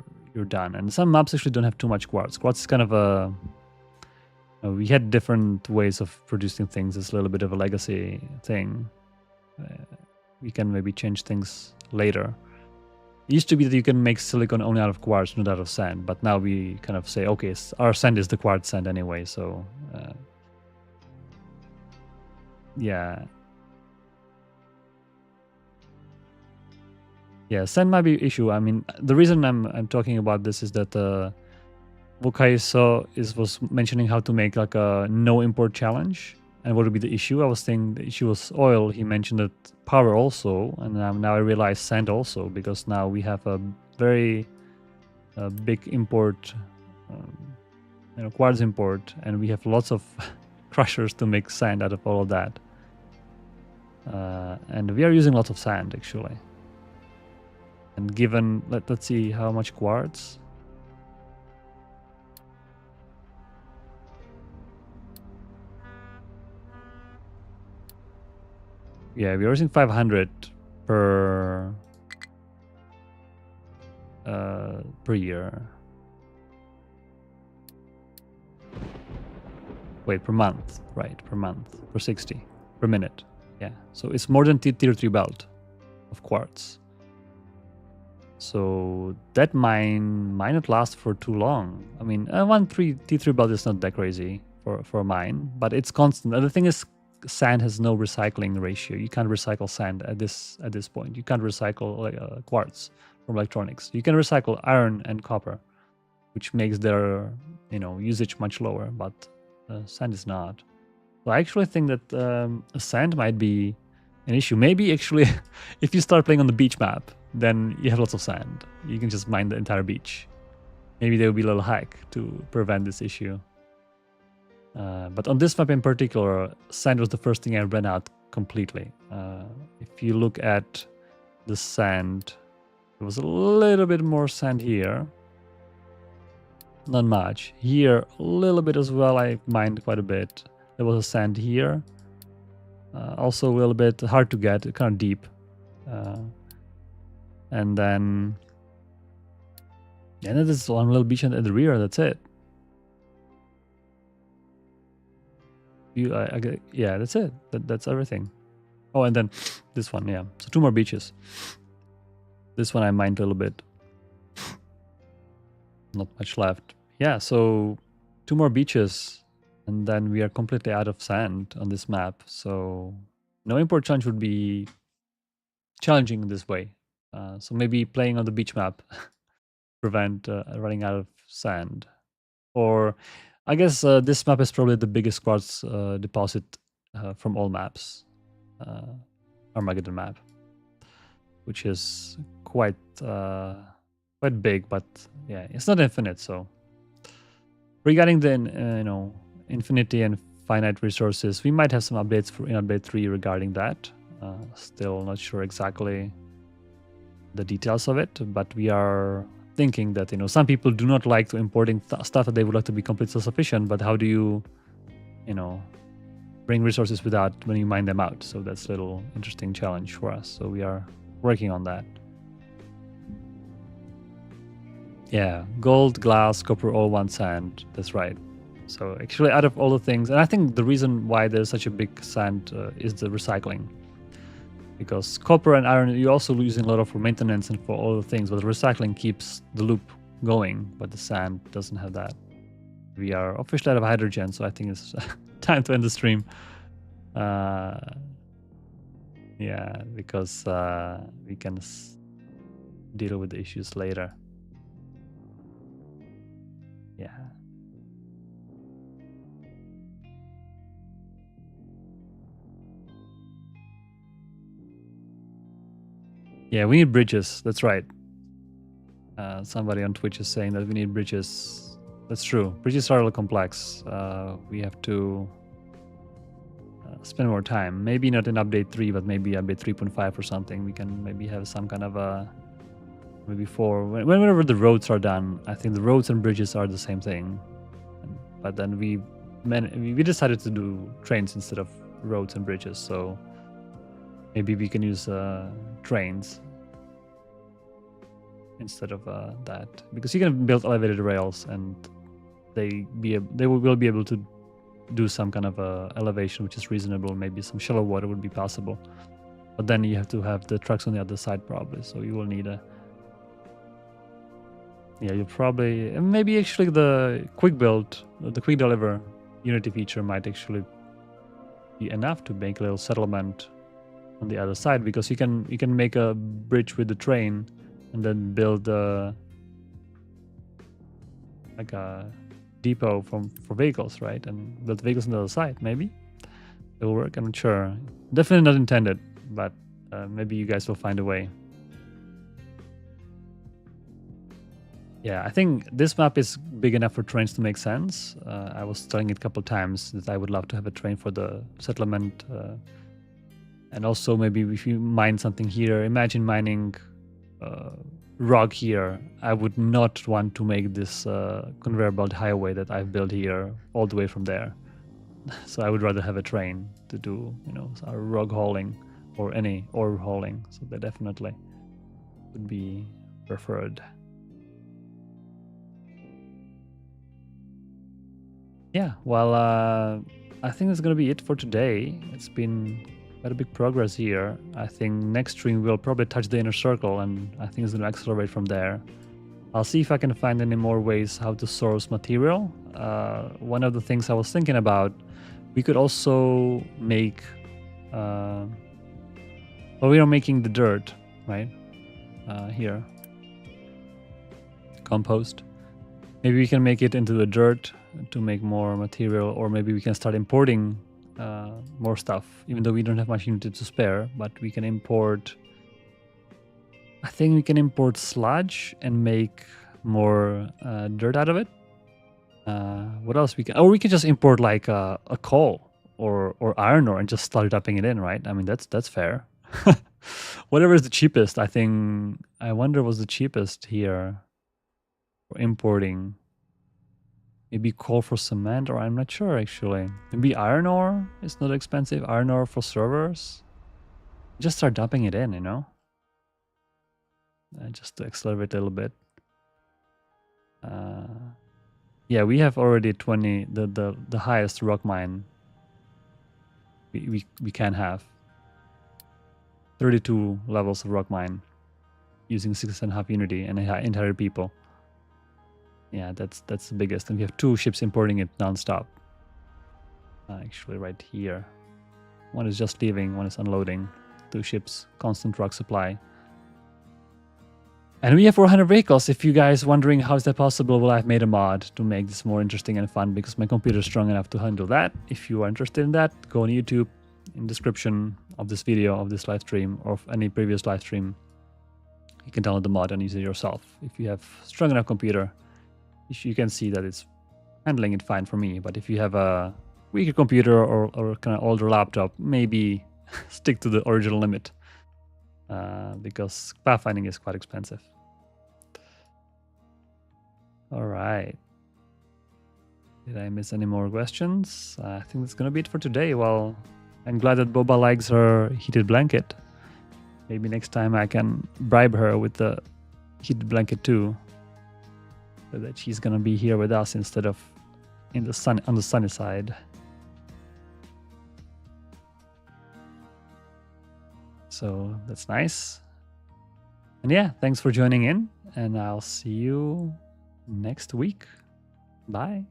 done. And some maps actually don't have too much quartz. Quartz is kind of a we had different ways of producing things. It's a little bit of a legacy thing. We can maybe change things later. It used to be that you can make silicon only out of quartz, not out of sand. But now we kind of say, okay, our sand is the quartz sand anyway. So yeah. Yeah, sand might be an issue. I mean, the reason I'm talking about this is that Wokaiso was mentioning how to make like a no import challenge, and what would be the issue. I was thinking the issue was oil. He mentioned that power also, and now I realize sand also, because now we have a very big import, quartz import, and we have lots of crushers to make sand out of all of that, and we are using lots of sand actually. And given, let's see how much quartz. Yeah, we're using 500 per year. Wait, per month, right? Per month, per 60 per minute. Yeah, so it's more than tier 3 belt of quartz. So that mine might not last for too long. I mean, T3 belt is not that crazy for a mine, but it's constant. And the thing is, sand has no recycling ratio. You can't recycle sand at this point. You can't recycle like quartz from electronics. You can recycle iron and copper, which makes their usage much lower, but sand is not. So I actually think that sand might be an issue. Maybe actually, if you start playing on the beach map, then you have lots of sand. You can just mine the entire beach. Maybe there will be a little hack to prevent this issue. But on this map in particular, sand was the first thing I ran out completely. If you look at the sand, there was a little bit more sand here. Not much. Here, a little bit as well. I mined quite a bit. There was a sand here. Also a little bit hard to get, kind of deep. And then there's one little beach at the rear. That's it. Yeah, that's it. That's everything. Oh, and then this one, yeah. So 2 more beaches. This one I mined a little bit. Not much left. Yeah, so 2 more beaches, and then we are completely out of sand on this map. So no import challenge would be challenging in this way. So maybe playing on the beach map prevent running out of sand. Or I guess this map is probably the biggest quartz deposit from all maps. Armageddon map, which is quite big, but yeah, it's not infinite. So regarding the infinity and finite resources, we might have some updates in update 3 regarding that. Still not sure exactly the details of it, but we are thinking that some people do not like to importing stuff that they would like to be completely self-sufficient, but how do you bring resources without when you mine them out? So that's a little interesting challenge for us. So we are working on that. Yeah, gold, glass, copper, all one sand. That's right. So actually, out of all the things, and I think the reason why there's such a big sand is the recycling. Because copper and iron, you're also losing a lot of for maintenance and for all the things, but recycling keeps the loop going, but the sand doesn't have that. We are officially out of hydrogen, so I think it's time to end the stream. Yeah, because we can deal with the issues later. Yeah. Yeah, we need bridges. That's right. Somebody on Twitch is saying that we need bridges. That's true. Bridges are a little complex. We have to spend more time. Maybe not in update 3, but maybe update 3.5 or something. We can maybe have some kind of a maybe 4. Whenever the roads are done, I think the roads and bridges are the same thing. But then we decided to do trains instead of roads and bridges. So maybe we can use trains instead of that, because you can build elevated rails and they will be able to do some kind of elevation which is reasonable. Maybe some shallow water would be possible, but then you have to have the trucks on the other side probably, so you will need a you probably maybe actually the quick build, the quick deliver Unity feature might actually be enough to make a little settlement on the other side, because you can make a bridge with the train and then build like a depot for vehicles, right? And build vehicles on the other side. Maybe it will work. I'm not sure. Definitely not intended, but maybe you guys will find a way. Yeah, I think this map is big enough for trains to make sense. I was telling it a couple times that I would love to have a train for the settlement. And also maybe if you mine something here, imagine mining rock here. I would not want to make this conveyor belt highway that I've built here all the way from there. So I would rather have a train to do, rock hauling or any ore hauling. So that definitely would be preferred. Yeah, well, I think that's going to be it for today. It's been Quite a big progress here. I think next stream we'll probably touch the inner circle, and I think it's going to accelerate from there. I'll see if I can find any more ways how to source material. One of the things I was thinking about, we could also make... well, we are making the dirt, right? Here. Compost. Maybe we can make it into the dirt to make more material, or maybe we can start importing more stuff, even though we don't have much unit to spare, but we can import... I think we can import sludge and make more dirt out of it. What else we can... Oh, we can just import like a coal or iron ore and just start dumping it in, right? I mean, that's fair. Whatever is the cheapest, I think... I wonder what's the cheapest here for importing. Maybe coal for cement, or I'm not sure actually. Maybe iron ore is not expensive. Iron ore for servers. Just start dumping it in, you know? Just to accelerate a little bit. Yeah, we have already 20, the highest rock mine we can have. 32 levels of rock mine using 6.5 unity and entire people. Yeah, that's the biggest. And we have 2 ships importing it non-stop. Actually right here. One is just leaving, one is unloading. 2 ships, constant rock supply. And we have 400 vehicles. If you guys wondering how is that possible, well, I've made a mod to make this more interesting and fun because my computer is strong enough to handle that. If you are interested in that, go on YouTube, in description of this video, of this live stream, or of any previous live stream. You can download the mod and use it yourself. If you have strong enough computer, you can see that it's handling it fine for me. But if you have a weaker computer or kind of older laptop, maybe stick to the original limit. Because pathfinding is quite expensive. All right. Did I miss any more questions? I think that's gonna be it for today. Well, I'm glad that Boba likes her heated blanket. Maybe next time I can bribe her with the heated blanket too, so that she's gonna be here with us instead of in the sun, on the sunny side. So that's nice. And yeah, thanks for joining in, and I'll see you next week. Bye.